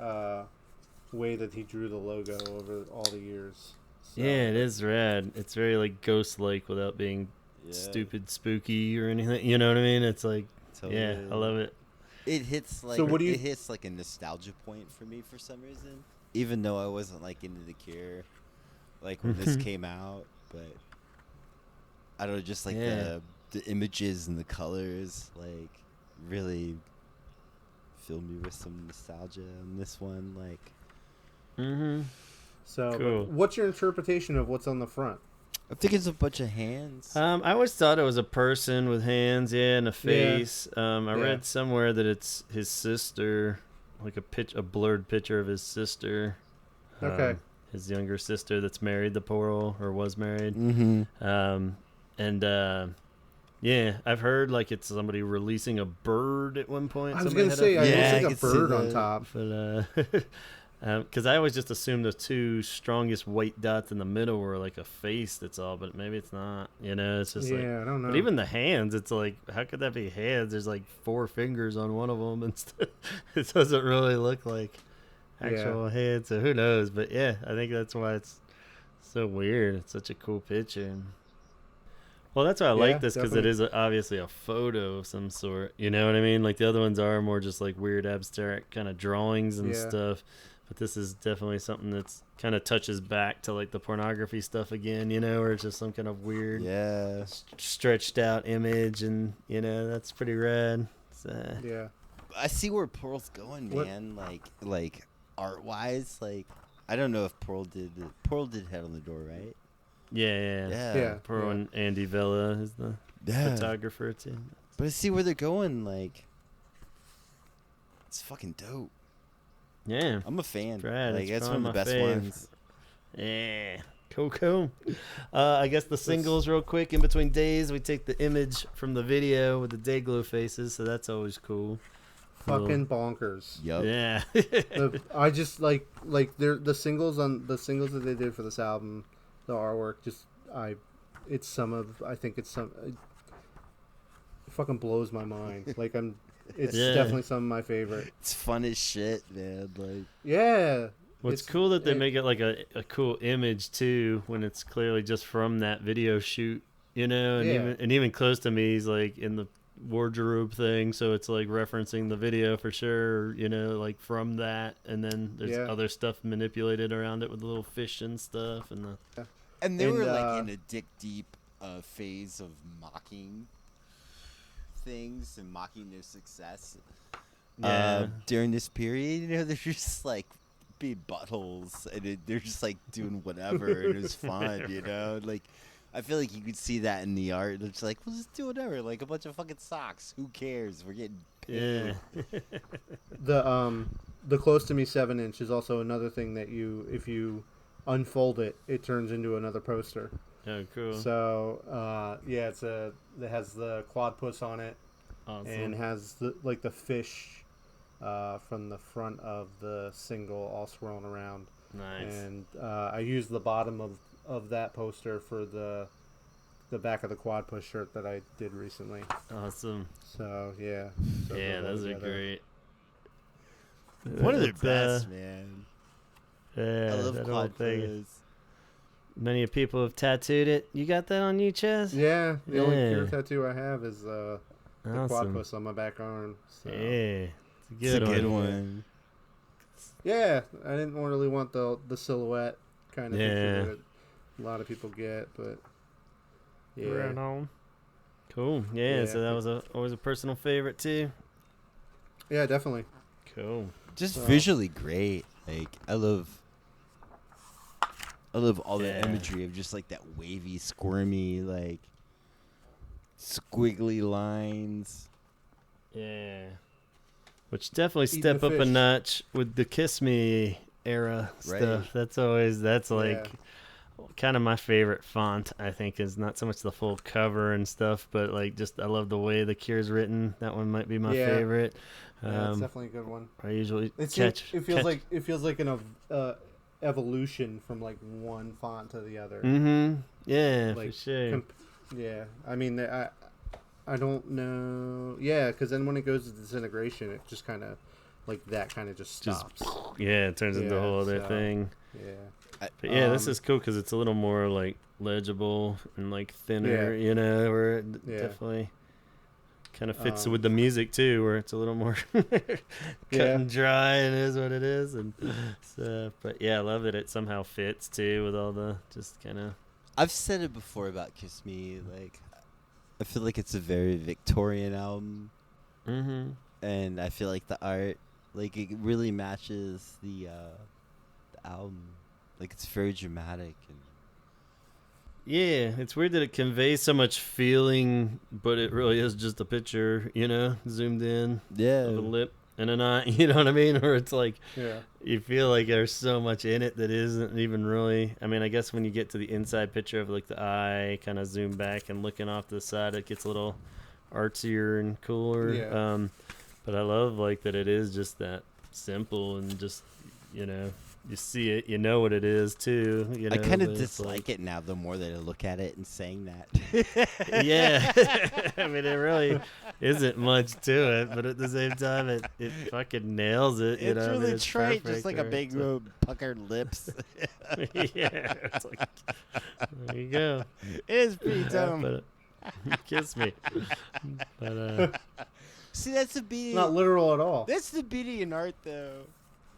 way that he drew the logo over all the years. So. Yeah, it is rad. It's very like ghost-like without being stupid, spooky or anything. You know what I mean? It's like, I love it. It hits like it hits like a nostalgia point for me for some reason. Even though I wasn't like into The Cure, like when this came out, but I don't know, just like the images and the colors, like really filled me with some nostalgia on this one. Like, So, cool. What's your interpretation of what's on the front? I think it's a bunch of hands. I always thought it was a person with hands, and a face. I read somewhere that it's his sister, like a blurred picture of his sister. Okay. His younger sister that's married to Pearl, or was married. Mm-hmm. I've heard like it's somebody releasing a bird at one point. I was gonna say, I looks like a bird on top. But because I always just assumed the two strongest white dots in the middle were like a face. That's all, but maybe it's not. It's just like, I don't know. But even the hands, it's like, how could that be hands? There's like 4 fingers on one of them, and it doesn't really look like actual hands. So who knows? But I think that's why it's so weird. It's such a cool picture. Well, that's why I like this, because it is obviously a photo of some sort. You know what I mean? Like the other ones are more just like weird abstract kind of drawings and stuff. But this is definitely something that's kind of touches back to like the pornography stuff again, where it's just some kind of weird, stretched out image, and that's pretty rad. So, I see where Pearl's going, man. Like art wise, like I don't know if Pearl did Head on the Door, right? Yeah. Pearl and Andy Villa is the photographer too. But I see where they're going. Like, it's fucking dope. Yeah, I'm a fan. Brad, like that's one of the best ones. Yeah, cool. I guess the singles real quick. In Between Days, we take the image from the video with the Dayglow faces, so that's always cool. Fucking bonkers. Yep. Yeah. I just like the singles that they did for this album, the artwork. It fucking blows my mind. Like It's definitely some of my favorite. It's fun as shit, man. Like, well, it's cool that they make it like a cool image too, when it's clearly just from that video shoot, and even Close to Me, he's like in the wardrobe thing, so it's like referencing the video for sure, like from that, and then there's other stuff manipulated around it with the little fish and stuff, and they were like in a dick deep phase of mocking things and mocking their success. during this period. You know, they're just like being buttholes, and they're just like doing whatever, and it was fun. You know, like I feel like you could see that in the art. It's like, we'll just do whatever, like a bunch of fucking socks. Who cares? We're getting paid. Yeah. The Close to Me 7-inch is also another thing that if you unfold it, it turns into another poster. Oh, cool. So, it has the quad puss on it. Awesome. And has the fish from the front of the single all swirling around. Nice. And I used the bottom of that poster for the back of the quad push shirt that I did recently. Awesome. So, yeah. Yeah, those are great. One of the best, man. Yeah, I love that quad thing. puss. Many people have tattooed it. You got that on you, Chaz? Yeah, the only pure tattoo I have is the Awesome. quad puss on my back arm. So. Yeah, It's a good one. Yeah, I didn't really want the silhouette kind of Yeah. picture that a lot of people get, but yeah. Right on. Cool. Yeah, so that was always a personal favorite too. Yeah, definitely. Cool. Just visually great. Like I love all the imagery of just like that wavy, squirmy, like squiggly lines. Yeah. Which definitely Eat step the up a fish. notch with the Kiss Me era stuff. That's like kind of my favorite font, I think, is not so much the full cover and stuff, but like just I love the way the Cure's written. That one might be my favorite. Yeah, it's definitely a good one. I usually It feels like an evolution from like one font to the other. Mm-hmm. Yeah, Like, for sure. Yeah, I mean, I don't know. Yeah, because then when it goes to Disintegration, it just kind of like that kind of just stops. Yeah, it turns into a whole other so, thing. Yeah. But yeah, this is cool because it's a little more like legible and like thinner, you know, where it definitely kind of fits with the music too, where it's a little more cut and dry and it is what it is. And so, but yeah, I love that it somehow fits too with all the just kind of. I've said it before about Kiss Me. Like, I feel like it's a very Victorian album. Mm-hmm. And I feel like the art, like, it really matches the album. Like, it's very dramatic. And yeah, it's weird that it conveys so much feeling, but it really is just a picture, you know, zoomed in. Yeah. Of a lip and an eye, you know what I mean? Or it's like, yeah. You feel like there's so much in it that isn't even really. I mean, I guess when you get to the inside picture of like the eye kind of zoom back and looking off to the side, it gets a little artsier and cooler. Yeah. But I love like that it is just that simple and just, you know, you see it, you know what it is too. You know, I kind of but it's dislike it now the more that I look at it and saying that. Yeah. I mean, it really isn't much to it, but at the same time, it fucking nails it. You It's know? really I mean, it's trite, perfect, just like a right? big So- puckered lips. Yeah. It's like, there you go. It is pretty dumb. But, kiss me. But See, that's the beauty. Not literal at all. That's the beauty in art, though.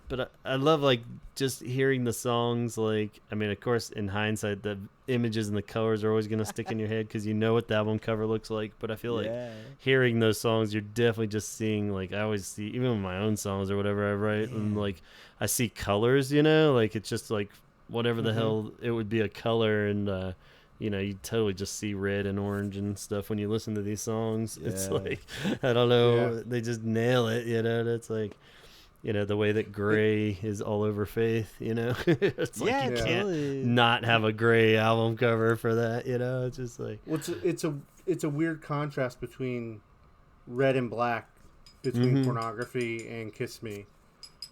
But I love like just hearing the songs. Like, I mean, of course, in hindsight, the images and the colors are always gonna stick in your head because you know what the album cover looks like. But I feel like hearing those songs, you're definitely just seeing. Like, I always see, even with my own songs or whatever I write, and like I see colors. You know, like it's just like whatever the hell it would be a color, and you know, you totally just see red and orange and stuff when you listen to these songs. Yeah. It's like I don't know, they just nail it. You know, it's like. You know, the way that gray is all over Faith, you know? It's like you can't not have a gray album cover for that, you know? It's just like... Well, it's a weird contrast between red and black, between Pornography and Kiss Me.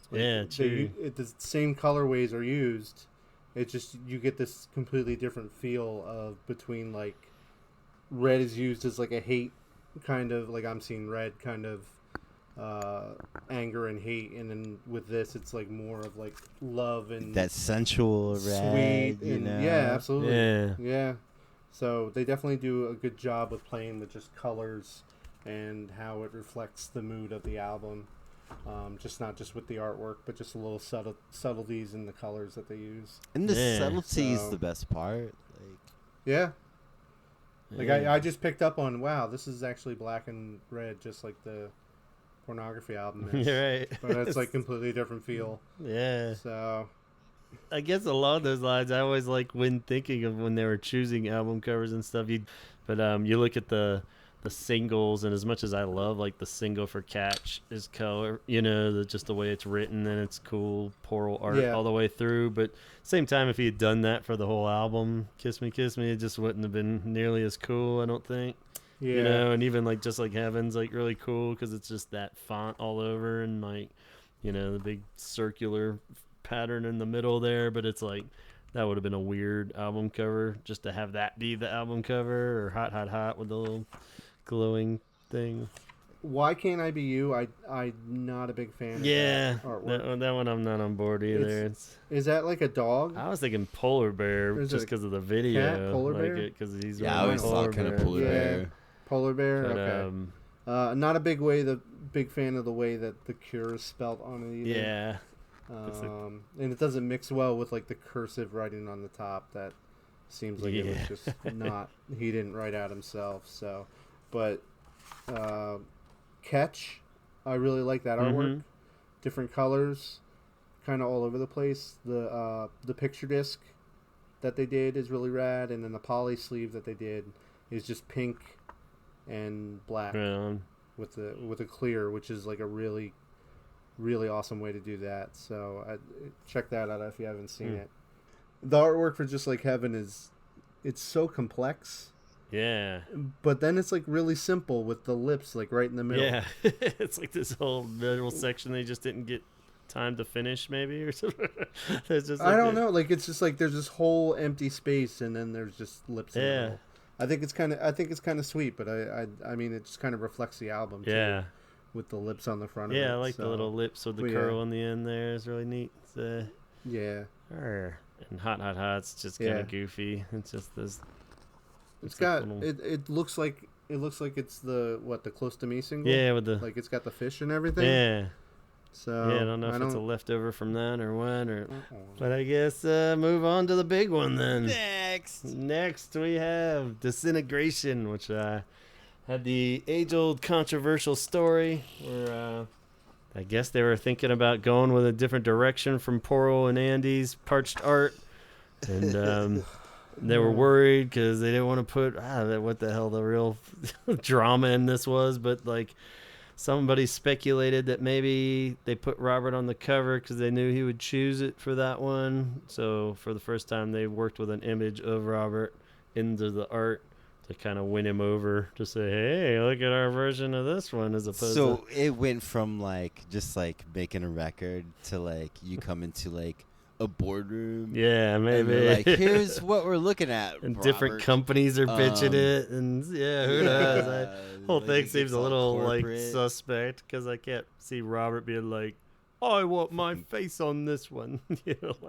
Like, yeah, true. The same colorways are used. It just, you get this completely different feel of between, like, red is used as, like, a hate kind of, like, I'm seeing red kind of anger and hate, and then with this it's like more of like love and that sensual red, sweet, you and know? yeah, absolutely, yeah. So they definitely do a good job with playing with just colors and how it reflects the mood of the album, just not just with the artwork, but just a little subtleties in the colors that they use. And the subtlety is So- the best part. Like, Yeah, like I just picked up on, wow, this is actually black and red, just like the pornography album is. You're right. But it's like completely different feel. Yeah. So I guess along those lines, I always like when thinking of when they were choosing album covers and stuff. You look at the singles, and as much as I love like the single for Catch is color, just the way it's written and it's cool choral art all the way through. But same time, if he had done that for the whole album, Kiss Me, it just wouldn't have been nearly as cool, I don't think. yeah, And even like just like Heaven's like really cool because it's just that font all over and like the big circular pattern in the middle there, but it's like that would have been a weird album cover just to have that be the album cover, or hot with the little glowing thing. Why Can't I Be You? I'm not a big fan of that artwork. That one I'm not on board either. Is that like a dog? I was thinking polar bear just because of the video. Cat, polar bear? Because he's I always thought kind of polar bear. Polar bear. But, okay. Not a big fan of the way that the Cure is spelled on it either. Yeah. And it doesn't mix well with like the cursive writing on the top. That seems like it was just not. He didn't write out himself. So, but Catch, I really like that artwork. Different colors, kind of all over the place. The picture disc that they did is really rad, and then the poly sleeve that they did is just pink and black with a clear, which is like a really awesome way to do that. So check that out if you haven't seen it. The artwork for Just Like Heaven it's so complex. Yeah. But then it's like really simple with the lips like right in the middle. Yeah. It's like this whole middle section they just didn't get time to finish maybe or something. There's just like I don't know. Like it's just like there's this whole empty space and then there's just lips in the middle. I think it's kind of sweet, but I mean it just kind of reflects the album too. Yeah. With the lips on the front of it. Yeah, I like the little lips with the curl on the end there. It's really neat. Yeah. And Hot's just kind of goofy. It's just this. It's got it looks like it's the Close to Me single. Yeah, with the like it's got the fish and everything. Yeah. So I don't know if it's a leftover from that or what, but I guess move on to the big one then. Next we have Disintegration, which had the age-old controversial story where I guess they were thinking about going with a different direction from Porl and Andy's Parched Art, and they were worried because they didn't want to put what the hell the real drama in this was, but like somebody speculated that maybe they put Robert on the cover because they knew he would choose it for that one. So for the first time, they worked with an image of Robert into the art to kind of win him over to say, hey, look at our version of this one, as opposed to... it went from like just like making a record to like you come into like a boardroom. Yeah, maybe. And like, here's what we're looking at. And Robert. Different companies are pitching it, and who knows? The whole thing seems a little like suspect because I can't see Robert being like, I want my face on this one.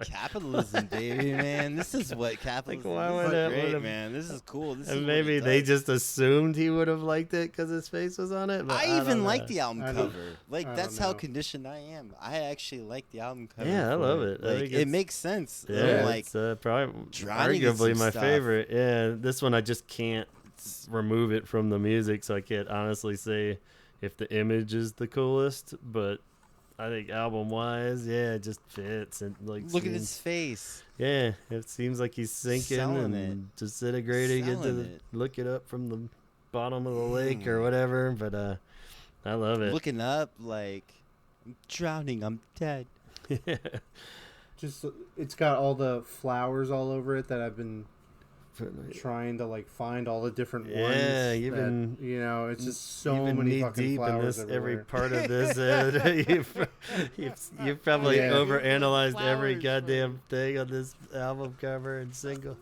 Capitalism, baby, man. This is what capitalism is. Great, man. This is cool. And maybe they just assumed he would have liked it because his face was on it. But I even like the album cover. Like, that's how conditioned I am. I actually like the album cover. Yeah, I love it. Like, it makes sense. Yeah, like, it's probably arguably my favorite. Yeah, this one I just can't remove it from the music, so I can't honestly say if the image is the coolest, but I think album-wise, it just fits. And like, look at his face. Yeah, it seems like he's sinking and disintegrating look it up from the bottom of the lake or whatever. But I love it. Looking up, like, I'm drowning, I'm dead. Yeah. Just, it's got all the flowers all over it that I've been trying to like find all the different ones. Yeah, even it's just so many fucking deep flowers in this. everywhere. Every part of this, you've probably overanalyzed every goddamn thing on this album cover and single.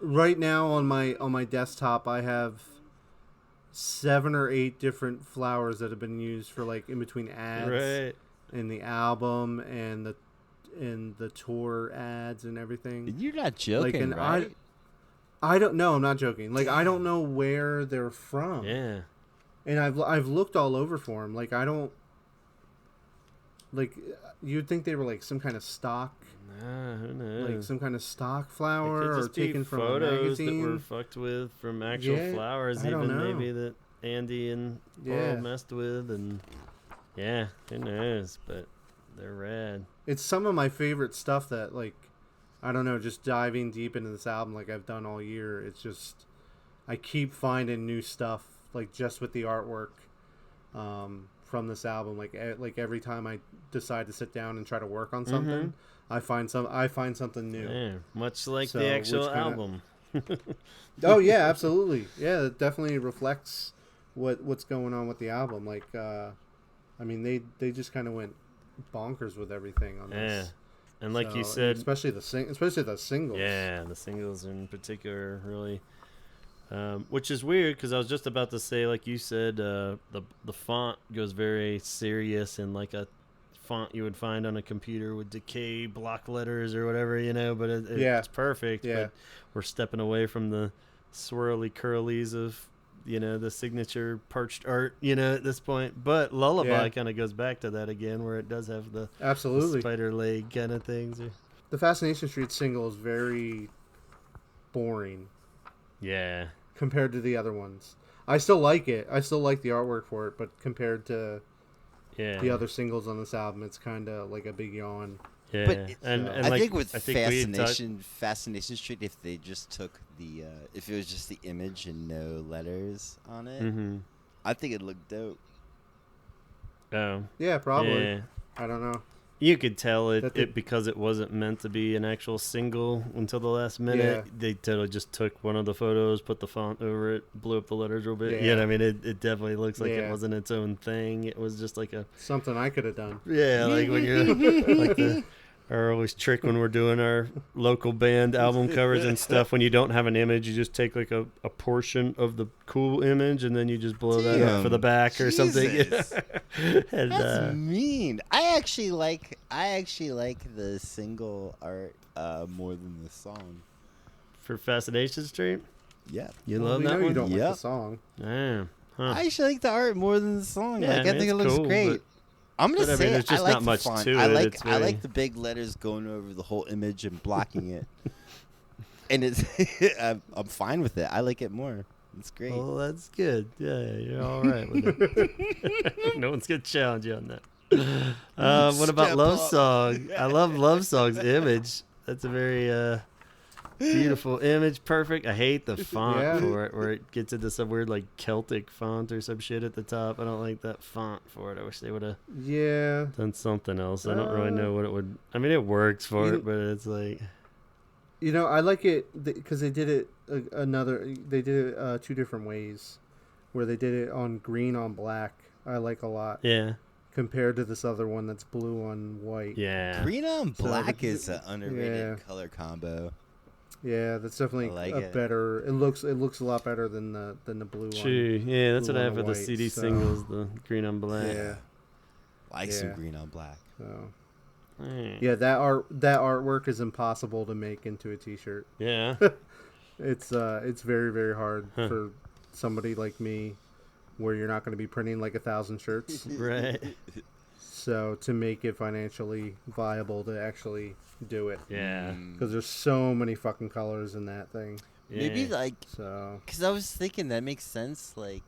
Right now on my desktop, I have 7 or 8 different flowers that have been used for like in between ads in the album and the tour ads and everything. You're not joking, like, right? I don't know. I'm not joking. Like, I don't know where they're from. Yeah. And I've looked all over for them. Like, I don't. Like, you'd think they were like some kind of stock. Nah, who knows? Like some kind of stock flower, or taken from photos a magazine that were fucked with from actual flowers. I don't know. Maybe that Andy and Laurel messed with, and yeah, who knows? But they're rad. It's some of my favorite stuff that, like, I don't know, just diving deep into this album like I've done all year. It's just, I keep finding new stuff, like, just with the artwork from this album. Like every time I decide to sit down and try to work on something, I find something new. Yeah, much like the actual album. Oh yeah, absolutely. Yeah, it definitely reflects what's going on with the album. Like, I mean, they just kind of went bonkers with everything on this. Yeah, and like you said, especially the singles. Yeah, the singles in particular, really. Which is weird because I was just about to say, like you said, the font goes very serious and like a font you would find on a computer with decay block letters or whatever, you know. But it's perfect. Yeah. But we're stepping away from the swirly curlies of, you know, the signature Parched Art, you know, at this point. But Lullaby kind of goes back to that again, where it does have the spider leg kind of things. The Fascination Street single is very boring. Yeah. Compared to the other ones. I still like it. I still like the artwork for it, but compared to the other singles on this album, it's kind of like a big yawn. Yeah, but and I like, think with Fascination Street, if they just took if it was just the image and no letters on it, I think it'd look dope. Oh. Yeah, probably. Yeah. I don't know. You could tell it because it wasn't meant to be an actual single until the last minute. Yeah. They totally just took one of the photos, put the font over it, blew up the letters a little bit. Yeah, you know, I mean, it definitely looks like it wasn't its own thing. It was just like something I could have done. Yeah, like when you're like our always trick when we're doing our local band album covers and stuff. When you don't have an image, you just take like a portion of the cool image and then you just blow that up for the back or something. And, that's mean. I actually like the single art more than the song. For Fascination Street? Yeah. You love that one? You don't like the song. Yeah. Huh. I actually like the art more than the song. Yeah, like, I think it looks great. I'm gonna say there's just not much to it. I like the big letters going over the whole image and blocking it, and it's I'm fine with it. I like it more. It's great. Well, that's good. Yeah, you're all right with it. No one's gonna challenge you on that. What about Love Song? I love Love Song's image. That's a very beautiful image. Perfect. I hate the font for it, where it gets into some weird like Celtic font or some shit at the top. I don't like that font for it. I wish they would have done something else. I don't really know what it would. I mean, it works for it, but it's like, you know, I like it because they did it They did it 2 different ways, where they did it on green on black. I like a lot. Yeah. Compared to this other one that's blue on white. Yeah. Green on black is an underrated color combo. Yeah, that's definitely better. It looks a lot better than the blue one. True. Yeah, that's what I have for the CD singles, the green on black. Yeah. Like some green on black. So. Yeah, that artwork is impossible to make into a T-shirt. Yeah. It's very, very hard for somebody like me, where you're not going to be printing like 1,000 shirts. Right. So to make it financially viable to actually do it. Yeah. Because there's so many fucking colors in that thing. Yeah. Maybe because I was thinking that makes sense. Like,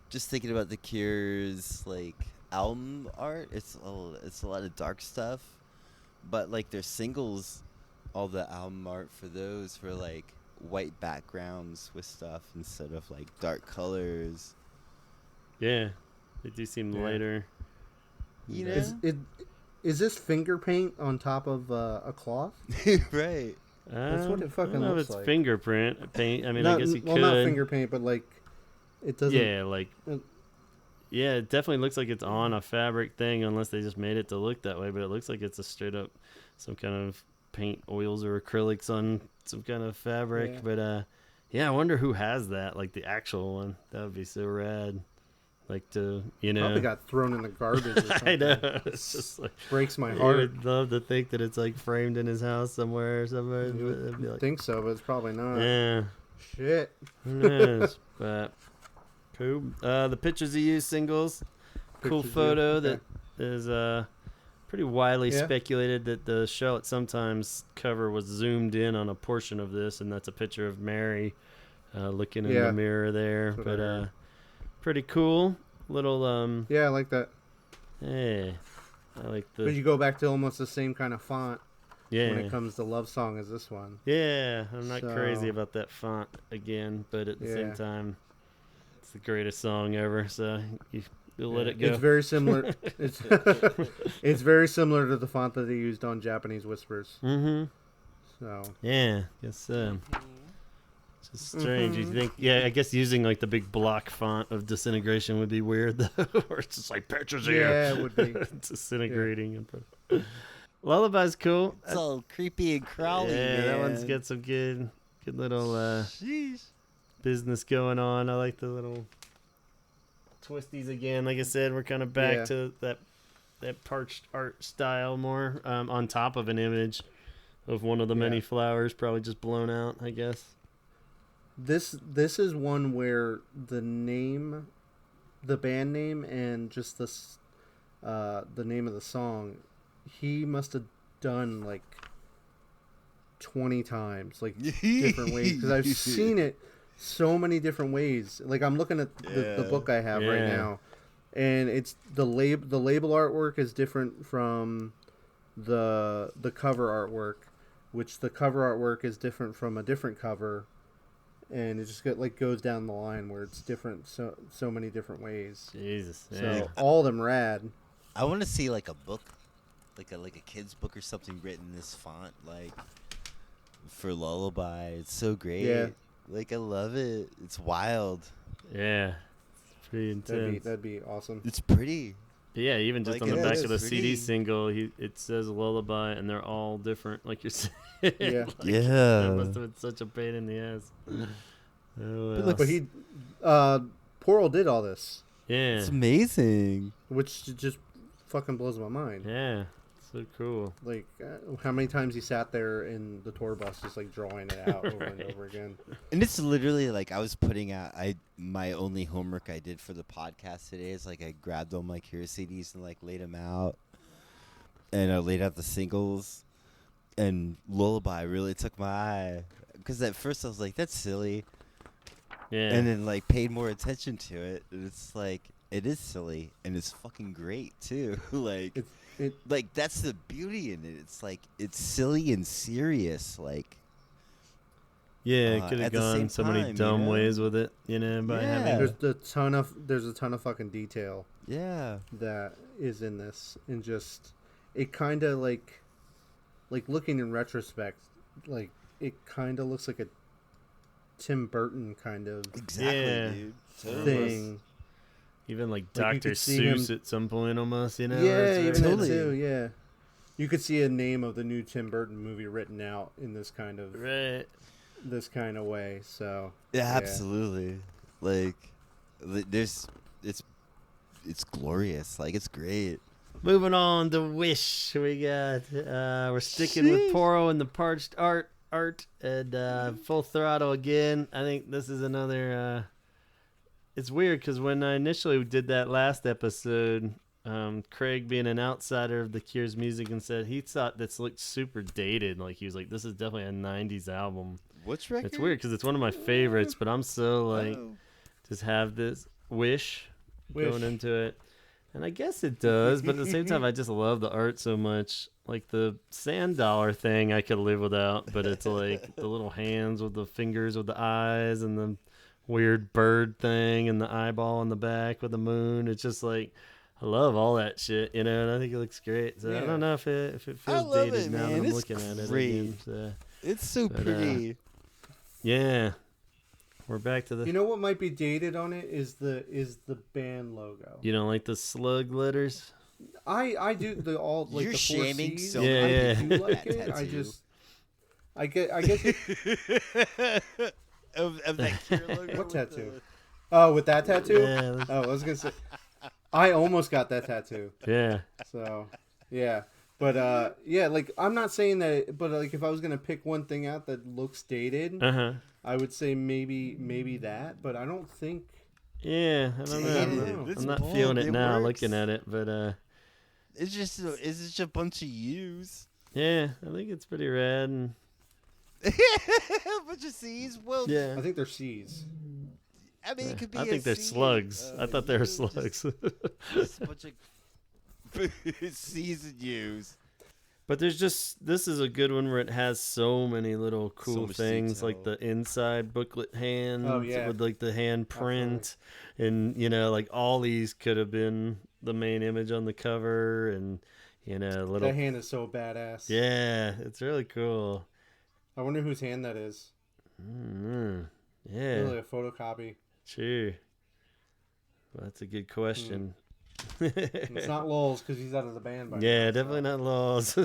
just thinking about the Cure's like album art. It's a lot of dark stuff, but like their singles, all the album art for those for like white backgrounds with stuff instead of like dark colors. Yeah. They do seem lighter. You know? Is this finger paint on top of a cloth? Right. That's what it fucking looks like. I don't know if it's fingerprint paint. I mean, I guess you could. Well, not finger paint, but like, it doesn't. Yeah, like. Yeah, it definitely looks like it's on a fabric thing, unless they just made it to look that way. But it looks like it's a straight up some kind of paint oils or acrylics on some kind of fabric. Yeah. But yeah, I wonder who has that, like the actual one. That would be so rad. Like to, you know, probably got thrown in the garbage or something. I know. It's just like, breaks my heart. I would love to think that it's like framed in his house somewhere or something. You would think so, but it's probably not. Yeah. Shit. Who knows? But cool. The Pictures of You singles. Cool photo that is pretty widely speculated that the Shell at Sometimes cover was zoomed in on a portion of this, and that's a picture of Mary looking in the mirror there. But pretty cool. Little Yeah, I like that. Hey, I like the. But you go back to almost the same kind of font. Yeah. When it comes to Love Song as this one. Yeah, I'm not crazy about that font again, but at the same time, it's the greatest song ever. So you'll let it go. It's very similar. It's very similar to the font that they used on Japanese Whispers. Mm-hmm. So yeah, guess it's just strange. You think? Yeah, I guess using like the big block font of Disintegration would be weird though, or it's just like pictures here. Yeah, it would be disintegrating. Yeah. Lullaby's cool. It's all creepy and crawly. Yeah, man. that one's got some good little business going on. I like the little twisties again. Like I said, we're kind of back to that parched art style more, on top of an image of one of the many flowers, probably just blown out, I guess. This is one where the band name, and just the name of the song, he must have done like 20 times, like different ways, because I've seen it so many different ways. Like I'm looking at the book I have right now, and it's the label artwork is different from the cover artwork, which the cover artwork is different from a different cover, and it just goes down the line where it's different so many different ways. Jesus. So all of them rad. I want to see like a book, like a kid's book or something written in this font, like for Lullaby. It's so great. Yeah. Like I love it. It's wild. Yeah. It's pretty intense. That'd be awesome. It's pretty. Yeah, even just like on the back of the pretty. CD single, it says Lullaby, and they're all different, like you're saying. Yeah. That must have been such a pain in the ass. Oh, well. But he, Portal did all this. Yeah. It's amazing. Which just fucking blows my mind. Yeah. So cool. Like, how many times he sat there in the tour bus just like drawing it out over and over again. And it's literally like I was putting out my only homework I did for the podcast today is like I grabbed all my Cure CDs and like laid them out, and I laid out the singles, and Lullaby really took my eye, because at first I was like, that's silly, and then like paid more attention to it, and it's like it is silly and it's fucking great too. Like like that's the beauty in it. It's like it's silly and serious. Like it could have gone so many dumb ways with it, by having. There's a ton of fucking detail. Yeah. That is in this, and just it kind of like looking in retrospect, like it kind of looks like a Tim Burton kind of dude. Thing. Even like Dr. Seuss at some point almost, Yeah, even that too, yeah. You could see a name of the new Tim Burton movie written out in this kind of way. So absolutely. Like it's glorious. Like it's great. Moving on to Wish, we got we're sticking with Poro and the Parched Art and Full Throttle again. I think this is another it's weird because when I initially did that last episode, Craig, being an outsider of The Cure's music, and said he thought this looked super dated. Like he was like, this is definitely a 90s album. Which record? It's weird because it's one of my favorites, but I'm so like, just have this Wish going into it. And I guess it does, but at the same time, I just love the art so much. Like the sand dollar thing I could live without, but it's like the little hands with the fingers with the eyes and the weird bird thing and the eyeball on the back with the moon. It's just like, I love all that shit, and I think it looks great. So I don't know if it feels dated now that I'm looking at it again. So, it's so pretty. Yeah. We're back to the. You know what might be dated on it is the band logo. You don't like the slug letters? I do the all like You're the 4 shaming C's. so I do like it. I get of that Cure logo. What tattoo? Oh, with that tattoo? Yeah. Oh, I was gonna say. I almost got that tattoo. Yeah. So, yeah. But like I'm not saying that, but like if I was gonna pick one thing out that looks dated, I would say maybe that. But I don't think. Yeah, I don't know. I'm not feeling it now, looking at it, but it's just a bunch of U's. Yeah, I think it's pretty rad, and A bunch of C's. Well, Yeah. I think they're C's. I mean, it could be. I think they're slugs. I thought they were slugs. Just a bunch of C's and U's. But this is a good one where it has so many little cool much things, detail. like the inside booklet hand yeah. with like the hand print, and like all these could have been the main image on the cover, and little. That hand is so badass. Yeah, it's really cool. I wonder whose hand that is. Mm-hmm. Yeah, Really a photocopy. sure. Well, that's a good question. It's not Lowell's because he's out of the band by Yeah, now, definitely not Laws.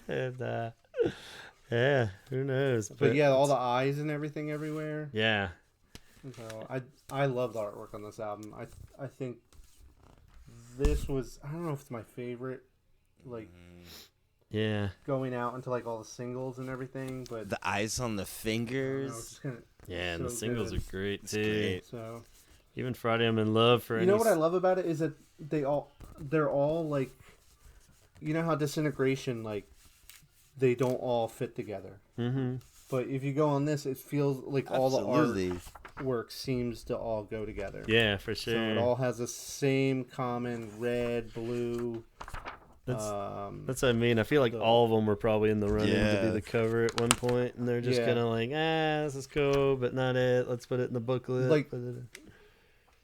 And yeah, who knows? But yeah, all the eyes and everything everywhere. Yeah. So I love the artwork on this album. I think this was, I don't know if it's my favorite, like Yeah. going out into like all the singles and everything, but The eyes on the I don't know, fingers. it's just kinda, Yeah, and the so singles good. are great It's too. great. So Even Friday I'm in Love for you any know what I love about it is that they're all like, you know how Disintegration, like they don't all fit together. Mm-hmm. But if you go on this, it feels like all Absolutely. the artwork seems to all go together. Yeah, for So sure. it all has the same common red, blue. That's what I mean. I feel like all of them were probably in the running to Yeah. be the cover at one point, and they're just Yeah. kind of like, this is cool, but not it. Let's put it in the booklet. Like- Put it in.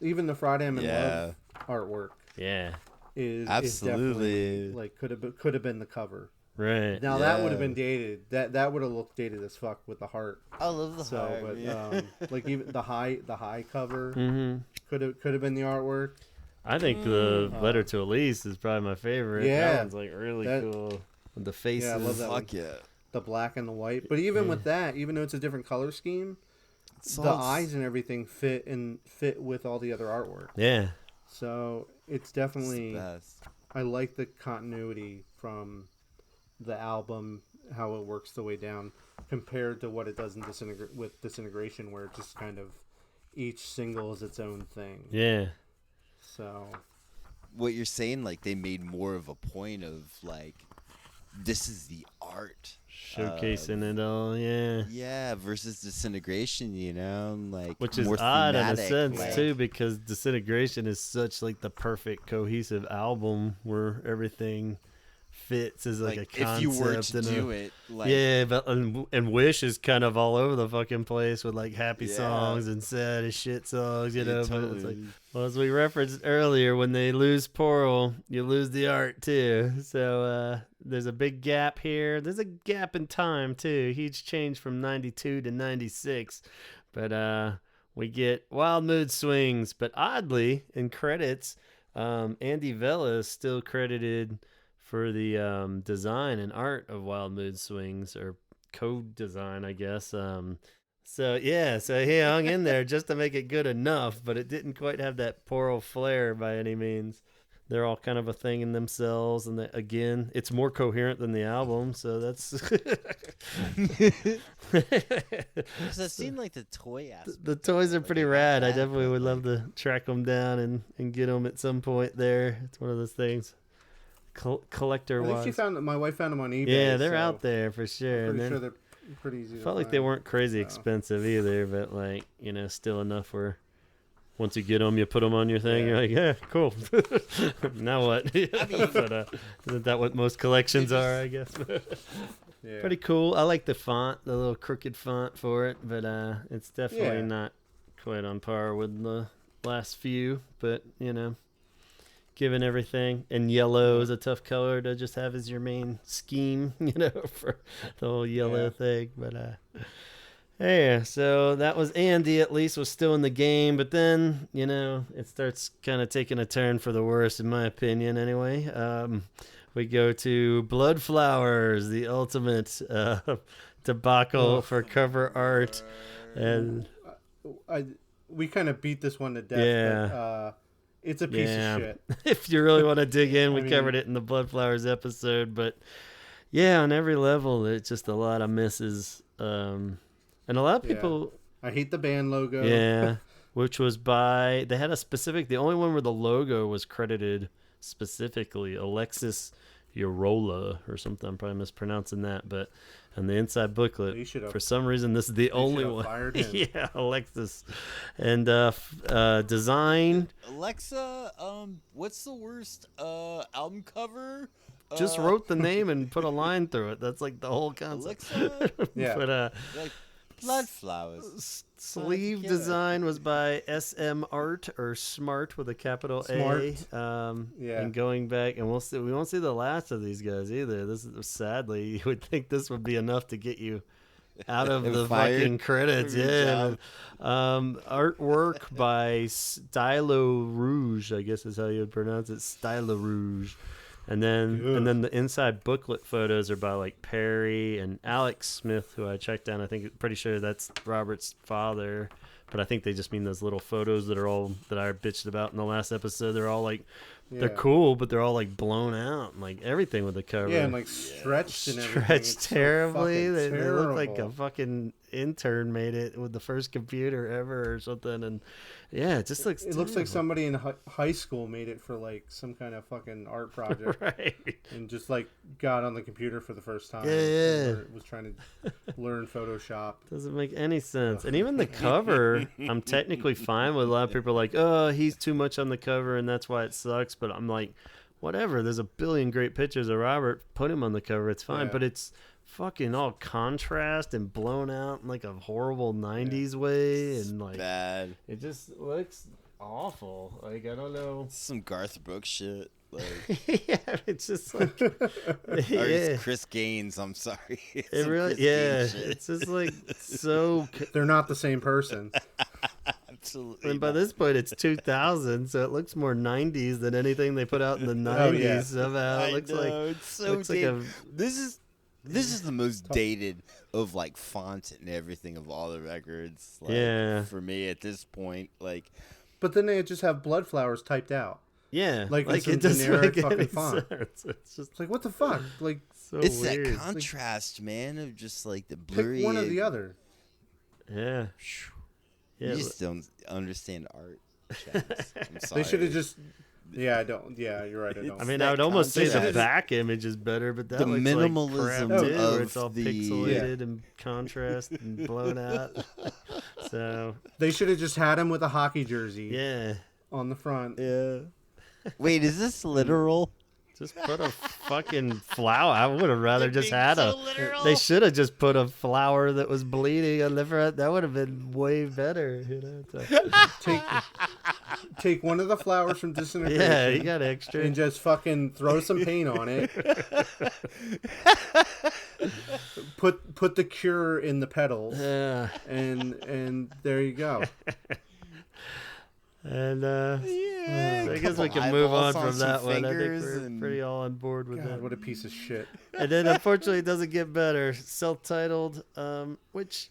Even the Friday I'm in Yeah. Love artwork Yeah, is Absolutely. definitely, like could have been the cover. right. Now that would have Yeah. been dated. That would have looked dated as fuck with the heart. I love the So, heart. but yeah. like even the high cover Mm-hmm. could have been the artwork. I think the Letter to Elise is probably my favorite. Yeah. That one's like really That- cool with the faces. Yeah, I love that one. Fuck yeah. The black and the white. But even with that, even though it's a different color scheme, the eyes and everything fit with all the other artwork. Yeah. So it's It's the definitely, best. I like the continuity from the album, how it works the way down compared to what it does in Disintegration, where it just kind of each single is its own thing. Yeah. So What you're saying, like they made more of a point of like, this is the art. Showcasing it all, yeah. Yeah, versus Disintegration, like Which is more odd in a thematic, sense like- too, because Disintegration is such like the perfect cohesive album where everything fits as like a concept. if you were to and do it, like yeah, but and Wish is kind of all over the fucking place with like happy Yeah. songs and sad as shit songs, yeah, But it's totally. like, well, as we referenced earlier, when they lose Pearl, you lose the art too. So there's a big gap here. There's a gap in time too. Huge change from 92 to 96. But we get Wild Mood Swings. But oddly, in credits, Andy Vella is still credited for the design and art of Wild Mood Swings, or co-design, I guess. So he hung in there just to make it good enough, but it didn't quite have that Pearl flair by any means. They're all kind of a thing in themselves, and again, it's more coherent than the album, so that's. Because I've seen like the toy aspect. The toys are like, pretty I got rad. I that, definitely but, would love like, to track them down and get them at some point there. It's one of those things. Collector I think wise. my wife found them on eBay. Yeah, they're so out there for sure. I'm And pretty they're- sure they're pretty easy to felt like find. they weren't crazy so. expensive either, but like, still enough where once you get them, you put them on your thing. Yeah. You're like, yeah, cool. Now what? But isn't that what most collections are? I guess. Yeah. Pretty cool. I like the font, the little crooked font for it, but it's definitely Yeah. not quite on par with the last few. But given everything, and yellow is a tough color to just have as your main scheme, for the whole yellow Yeah. thing. But yeah, so that was Andy. At least was still in the game, but then it starts kind of taking a turn for the worse, in my opinion. Anyway, we go to Blood Flowers, the ultimate debacle for cover art, and we kind of beat this one to death. Yeah. But, it's a piece of shit. if you really want to dig in, we I mean- covered it in the Blood Flowers episode. But yeah, on every level, it's just a lot of misses. And a lot of Yeah. people, I hate the band logo. yeah, which was by, they had a specific, the only one where the logo was credited specifically, Alexis Urola or something. I'm probably mispronouncing that, but And the inside booklet, You should have. for some reason, this is the only one. Fired him. Yeah, Alexis. And design. Alexa, what's the worst album cover? Just wrote the name and put a line through it. That's like the whole concept. Alexa? Yeah. But Like blood flowers. sleeve design was by SM Art, or Smart with a capital A. Yeah. And going back, and we won't see the last of these guys either. This is, sadly, you would think this would be enough to get you out of the Fired fucking credits. from your Yeah. job. Artwork by Stylo Rouge, I guess is how you would pronounce it. Stylo Rouge. And then the inside booklet photos are by like Perry and Alex Smith, who I checked down. Pretty sure that's Robert's father, but I think they just mean those little photos that I bitched about in the last episode. They're all like, they're cool, but they're all like blown out and like everything with the cover. Yeah, and like stretched and everything. Stretched It's so terribly. fucking They look like a terrible. fucking intern made it with the first computer ever or something. And yeah, it just looks. It looks like terrible. somebody in high school made it for like some kind of fucking art project, Right. and just like got on the computer for the first time. Yeah. Or was trying to learn Photoshop. Doesn't make any sense. And even the cover, I'm technically fine with. A lot of people are like, oh, he's too much on the cover and that's why it sucks. But I'm like, whatever. There's a billion great pictures of Robert. Put him on the cover. It's fine. Yeah. But it's fucking all contrast and blown out in like a horrible 90s way. And like, Bad. it just looks awful. Like, I don't know. Some Garth Brooks shit. Like, Yeah, it's just like, or yeah. it's Chris Gaines. I'm sorry. It Some really, Chris yeah. Gaines shit. It's just like so. They're not the same person. Absolutely. And by not. this point, it's 2000, so it looks more 90s than anything they put out in the 90s. Oh, yeah. Somehow I it looks know, like it's so looks like dated. a- This is the most dated of like font and everything of all the records. Like, Yeah. For me at this point, like But then they just have blood flowers typed out. yeah, Like in some it doesn't generic make any fucking font. sense. It's just It's like, what the fuck? Like, so it's weird. that contrast, man, of just like the blurry. pick one or the other. Yeah, You yeah. just don't understand art. Chaz. I'm sorry. They should have just. Yeah, I don't. Yeah, you're right. I don't. I mean, that I would almost say the contrast. back image is better, but that The looks minimalism like crap too, of where it's all the- pixelated and contrast and blown out. So They should have just had him with a hockey jersey yeah, on the front. Yeah. Wait, is this literal? just put a fucking flower. I would have rather just had a. Literal. They should have just put a flower that was bleeding on the front. That would have been way better, you know. Take one of the flowers from Disintegration. Yeah, you got extra. And just fucking throw some paint on it. Put the cure in the petals, Yeah, and there you go. and Yeah, I guess we couple can move on eyeballs from some that one. I think fingers we're and- pretty all on board with God, that. what a piece of shit. And then unfortunately it doesn't get better. Self-titled, which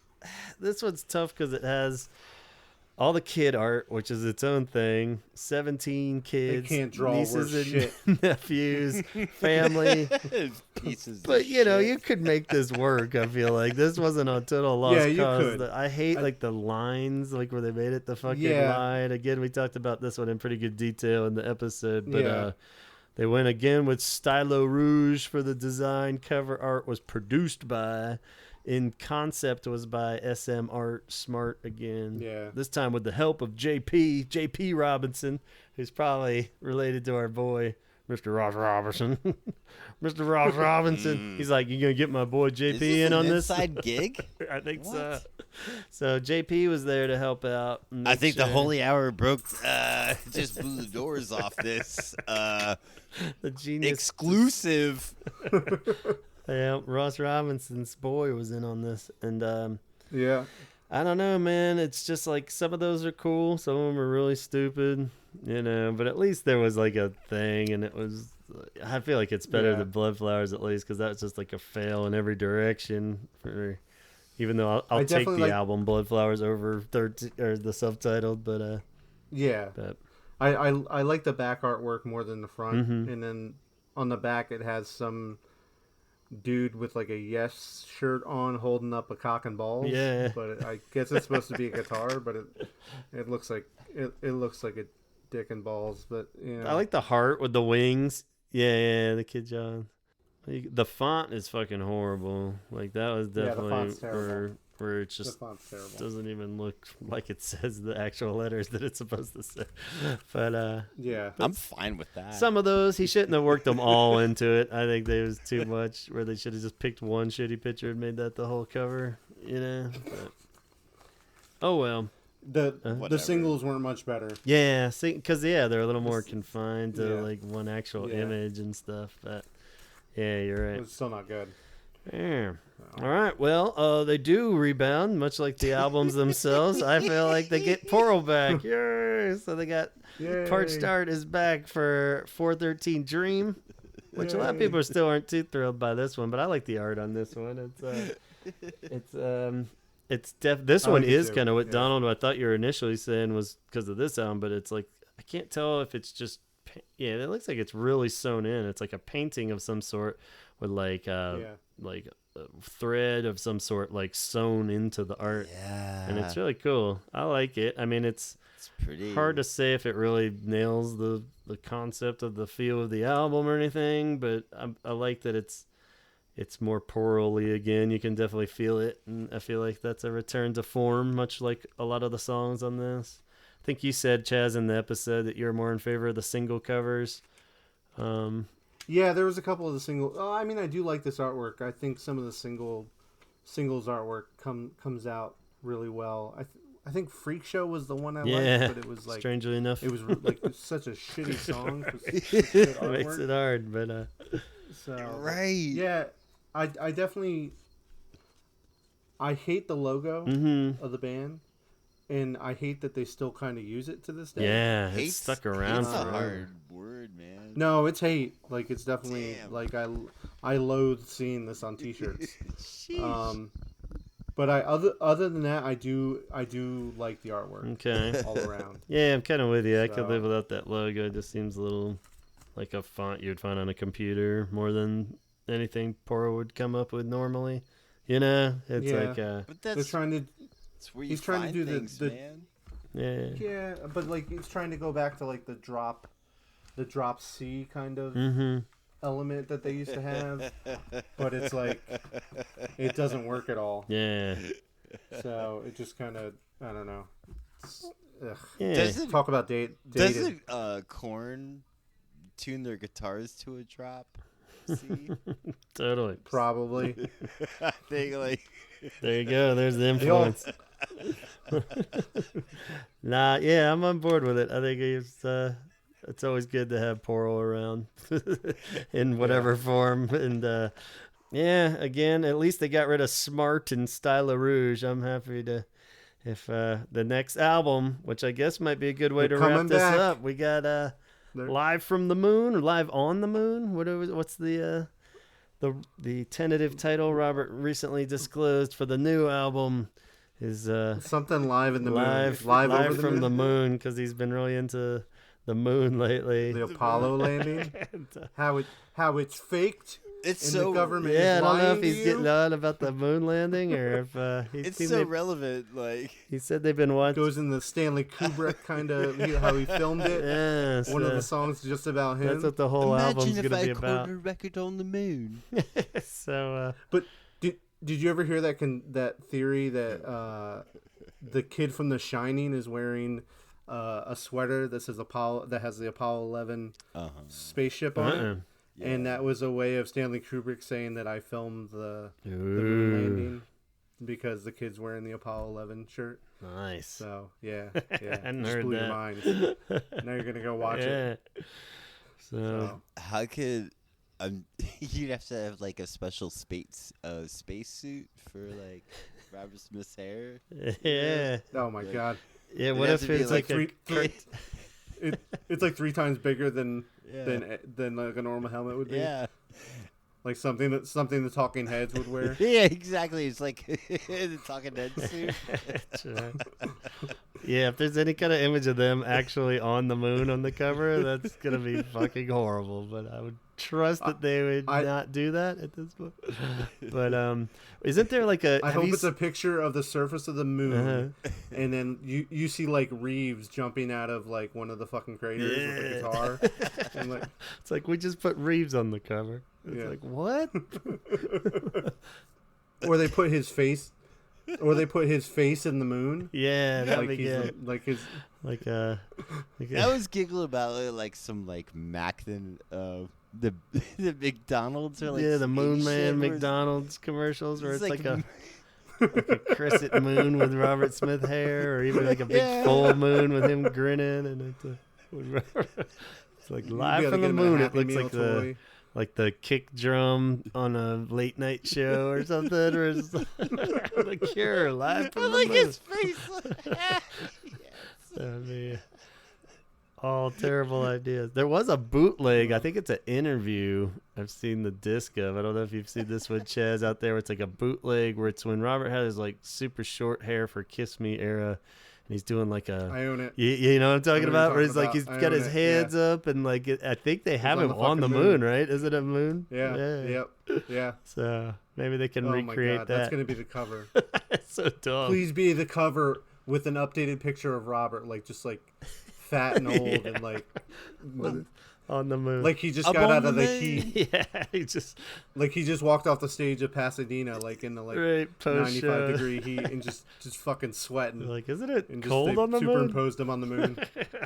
this one's tough because it has all the kid art, which is its own thing. 17 kids, can't draw nieces worse and shit. nephews, family. Pieces. But of you know, shit. you could make this work. I feel like this wasn't on Total Lost Yeah, you Cause. could. I hate like the lines, like where they made it the fucking Yeah. line. Again, we talked about this one in pretty good detail in the episode, but Yeah. they went again with Stylo Rouge for the design. Cover art was produced by, in concept was by SM Art Smart again. Yeah. This time with the help of JP Robinson, who's probably related to our boy Mr. Ross Robinson. Mr. Ross Robinson. He's like, you gonna get my boy JP Is this in an on this? inside gig? I think so. What? So JP was there to help out. and I make think the sure holy hour broke. Just blew the doors off this. the genius. Exclusive. Yeah, Ross Robinson's boy was in on this, and Yeah. I don't know, man. It's just like some of those are cool, some of them are really stupid, you know. But at least there was like a thing, and it was. I feel like it's better Yeah. than Blood Flowers at least, because that's just like a fail in every direction. Even though I'll I take the definitely like- album Blood Flowers over or the subtitled, but Yeah. but I like the back artwork more than the front, Mhm. and then on the back it has some dude with like a Yes shirt on holding up a cock and balls. Yeah. But I guess it's supposed to be a guitar, but it looks like it looks like a dick and balls. But you know. I like the heart with the wings. Yeah, the Kid John. The font is fucking horrible. Like that was definitely the font's terrible. where it just doesn't even look like it says the actual letters that it's supposed to say. But yeah, I'm fine with that. Some of those he shouldn't have worked them all into it. I think there was too much where they should have just picked one shitty picture and made that the whole cover. You know. But, oh well. The singles weren't much better. Yeah, because they're a little more confined to like one actual image and stuff. But yeah, you're right. It's still not good. Yeah. All right. Well, they do rebound, much like the albums themselves. I feel like they get Portal back. Yay! So they got Parched Art is back for 413 Dream, which a lot of people still aren't too thrilled by this one, but I like the art on this one. This one is kind of what Donald, I thought you were initially saying was because of this album, but it's like I can't tell if it's just it looks like it's really sewn in. It's like a painting of some sort with like a thread of some sort like sewn into the art. Yeah, and it's really cool. I like it. I mean, it's pretty hard to say if it really nails the concept of the feel of the album or anything, but I like that it's more porally again. You can definitely feel it, and I feel like that's a return to form, much like a lot of the songs on this. I think you said, Chaz, in the episode that you're more in favor of the single covers. Yeah, there was a couple of the single. I mean, I do like this artwork. I think some of the singles artwork comes out really well. I think Freak Show was the one I liked, but it was like strangely enough, it was like such a shitty song. It makes it hard, but so right, yeah. I definitely I hate the logo of the band, and I hate that they still kind of use it to this day. Yeah, it's stuck around for a hard word, man. No, it's hate. Like it's definitely like I loathe seeing this on T-shirts. But other than that, I do like the artwork. Okay, all around. Yeah, I'm kind of with you. I could live without that logo. It just seems a little like a font you'd find on a computer more than anything Poro would come up with normally. You know, it's like but they're trying to. He's trying to do things, the man. Yeah, but like he's trying to go back to like the drop C kind of element that they used to have, but it's like it doesn't work at all. Yeah. So it just kind of I don't know. Yeah. Talk about dated. Doesn't Korn tune their guitars to a drop? See? Totally. Probably. I think like there you go. There's the influence. Yeah, I'm on board with it. I think it's always good to have Poro around in whatever form. And again, at least they got rid of Smart and Style Rouge. I'm happy to if the next album, which I guess might be a good way to wrap this up. We got Live from the Moon or Live on the Moon. What's the tentative title Robert recently disclosed for the new album is something Live in the Moon. Live over from the moon, because he's been really into the moon lately. The Apollo landing. How it's faked. It's and so the government. Yeah, is I don't know if lying he's to getting you. on about the moon landing or if it's so relevant. Like he said, they've been watching. Goes in the Stanley Kubrick kind of how he filmed it. Yeah, one of the songs just about him. That's what the whole album's going to be about. Imagine if I recorded a record on the moon. So, but did you ever hear that theory that the kid from The Shining is wearing a sweater that says Apollo, that has the Apollo 11 spaceship on it? Yeah. And that was a way of Stanley Kubrick saying that I filmed the moon landing because the kid's wearing the Apollo 11 shirt. Nice. So, yeah. I hadn't just heard blew that. your mind. Now you're going to go watch it. So, how could... you'd have to have like a special space suit for like Robert Smith's hair. Yeah. Oh my God. Yeah. What if it's like it's like 3 times bigger than like a normal helmet would be. Yeah. Like something the Talking Heads would wear. Yeah, exactly. It's like the Talking Heads suit. Yeah, if there's any kind of image of them actually on the moon on the cover, that's gonna be fucking horrible. But I would trust that they would not do that at this point. But isn't there like a? I hope it's a picture of the surface of the moon, and then you see like Reeves jumping out of like one of the fucking craters with a guitar, and like it's like we just put Reeves on the cover. It's like, what? Or they put his face in the moon. Yeah, that'd be good. I was giggling about it, like some like the McDonald's or like the Moon Man McDonald's commercials where it's like a crescent moon with Robert Smith hair, or even like a big full moon with him grinning, and it's like live from the moon. It looks like the kick drum on a late night show or something, or it's the Cure live from the moon. His face. That'd be all terrible ideas. There was a bootleg. I think it's an interview. I've seen the disc of. I don't know if you've seen this one, Chaz, out there. Where it's like a bootleg where it's when Robert had his like super short hair for Kiss Me era, and he's doing like a. I own it. You know what I'm talking about? Where he's like he's got his hands up and like I think they have him on the moon, right? Is it a moon? Yeah. Yep. Yeah. So maybe they can recreate that. That's gonna be the cover. It's so dumb. Please be the cover with an updated picture of Robert, like just like fat and old and like on the moon, like he just got out of the heat. Yeah, he just walked off the stage of Pasadena, like in the 95-degree heat, and just fucking sweating. Like, isn't it and cold on the moon? Superimposed him on the moon.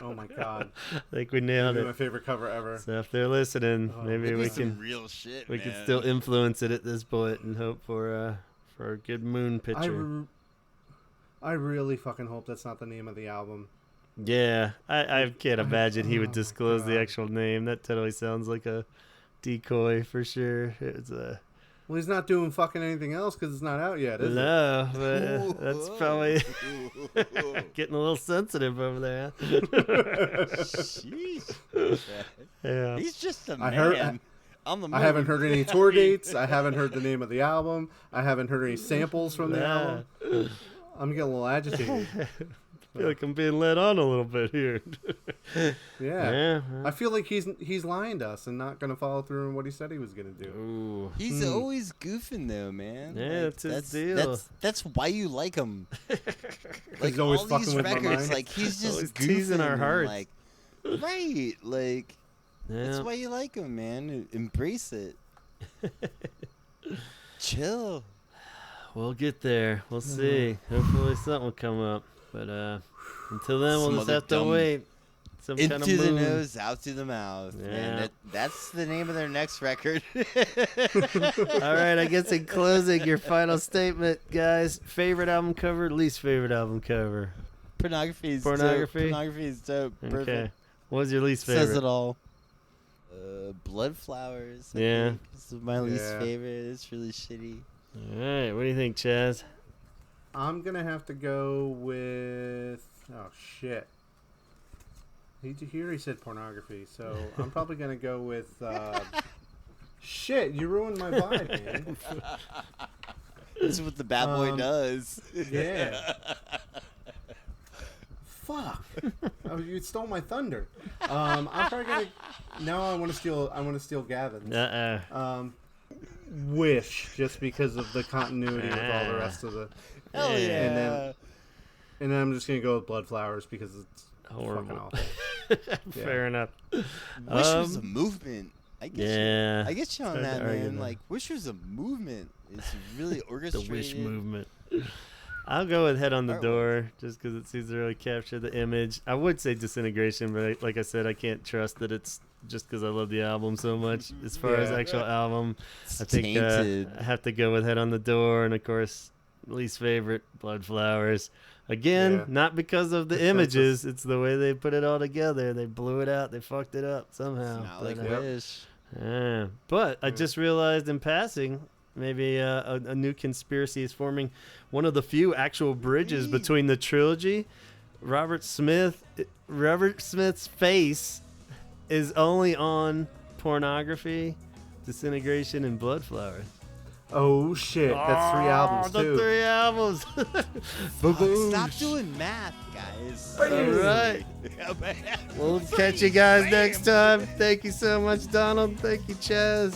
Oh my god! I think we nailed it. My favorite cover ever. So if they're listening, maybe we can real shit. We can still influence it at this point and hope for a good moon picture. I really fucking hope that's not the name of the album. Yeah, I can't imagine he would disclose the actual name. That totally sounds like a decoy for sure. It's Well, he's not doing fucking anything else because it's not out yet, is it? No, but that's probably getting a little sensitive over there. Yeah, he's just a man. I haven't heard any tour dates. I haven't heard the name of the album. I haven't heard any samples from the album. I'm getting a little agitated. I feel like I'm being led on a little bit here. Yeah. I feel like he's lying to us and not going to follow through on what he said he was going to do. Ooh. He's always goofing though, man. Yeah, that's his deal. That's why you like him. Like he's always all fucking these with my records, mind. like he's just always goofing, teasing our hearts. Like, right, like that's why you like him, man. Embrace it. Chill. We'll get there. We'll see. Hopefully something will come up. But until then, we'll just have to wait. Some into kind of the moon. nose, out through the mouth. Yeah. Man, that's the name of their next record. All right, I guess in closing, your final statement, guys. Favorite album cover, least favorite album cover? Pornography is Pornography? dope. Pornography is dope. Perfect. Okay. What was your least favorite? Says it all. Blood Flowers. I think. This is my least favorite. It's really shitty. All right. What do you think, Chaz? I'm going to have to go with... Oh, shit. He said pornography, so I'm probably going to go with... Shit, you ruined my vibe, man. This is what the bad boy does. Yeah. Fuck. Oh, you stole my thunder. I'm probably going to... No, I want to steal Gavin's. Wish, just because of the continuity with all the rest of the... Hell yeah. And then I'm just going to go with Blood Flowers because it's horrible. fucking awful. Fair enough. Wish was a movement. I get you on that, man. Like, Wish was a movement. It's really orchestrated. The Wish movement. I'll go with Head on the Door just because it seems to really capture the image. I would say Disintegration, but like I said, I can't trust that it's just because I love the album so much. As far as actual album, I think I have to go with Head on the Door, and of course, least favorite, Blood Flowers. Again, not because of the images, it's the way they put it all together. They blew it out, they fucked it up somehow. It's not like Wish. But I just realized in passing, maybe a new conspiracy is forming. One of the few actual bridges between the trilogy. Robert Smith's face is only on Pornography, Disintegration, and Blood Flowers. Oh shit! That's 3 albums too. The 3 albums. Stop doing math, guys. All right. We'll catch you guys next time. Thank you so much, Donald. Thank you, Chaz.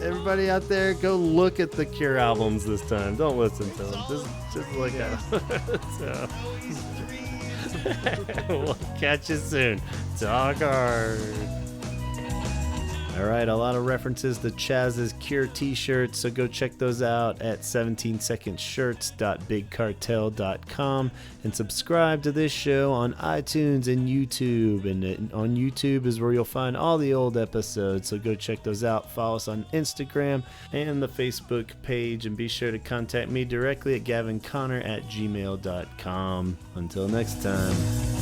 Everybody out there, go look at the Cure albums this time. Don't listen to them. Just look at them. We'll catch you soon. Talk hard. All right, a lot of references to Chaz's Cure t-shirts, so go check those out at 17secondshirts.bigcartel.com and subscribe to this show on iTunes and YouTube. And on YouTube is where you'll find all the old episodes, so go check those out. Follow us on Instagram and the Facebook page, and be sure to contact me directly at gavinconnor@gmail.com. Until next time.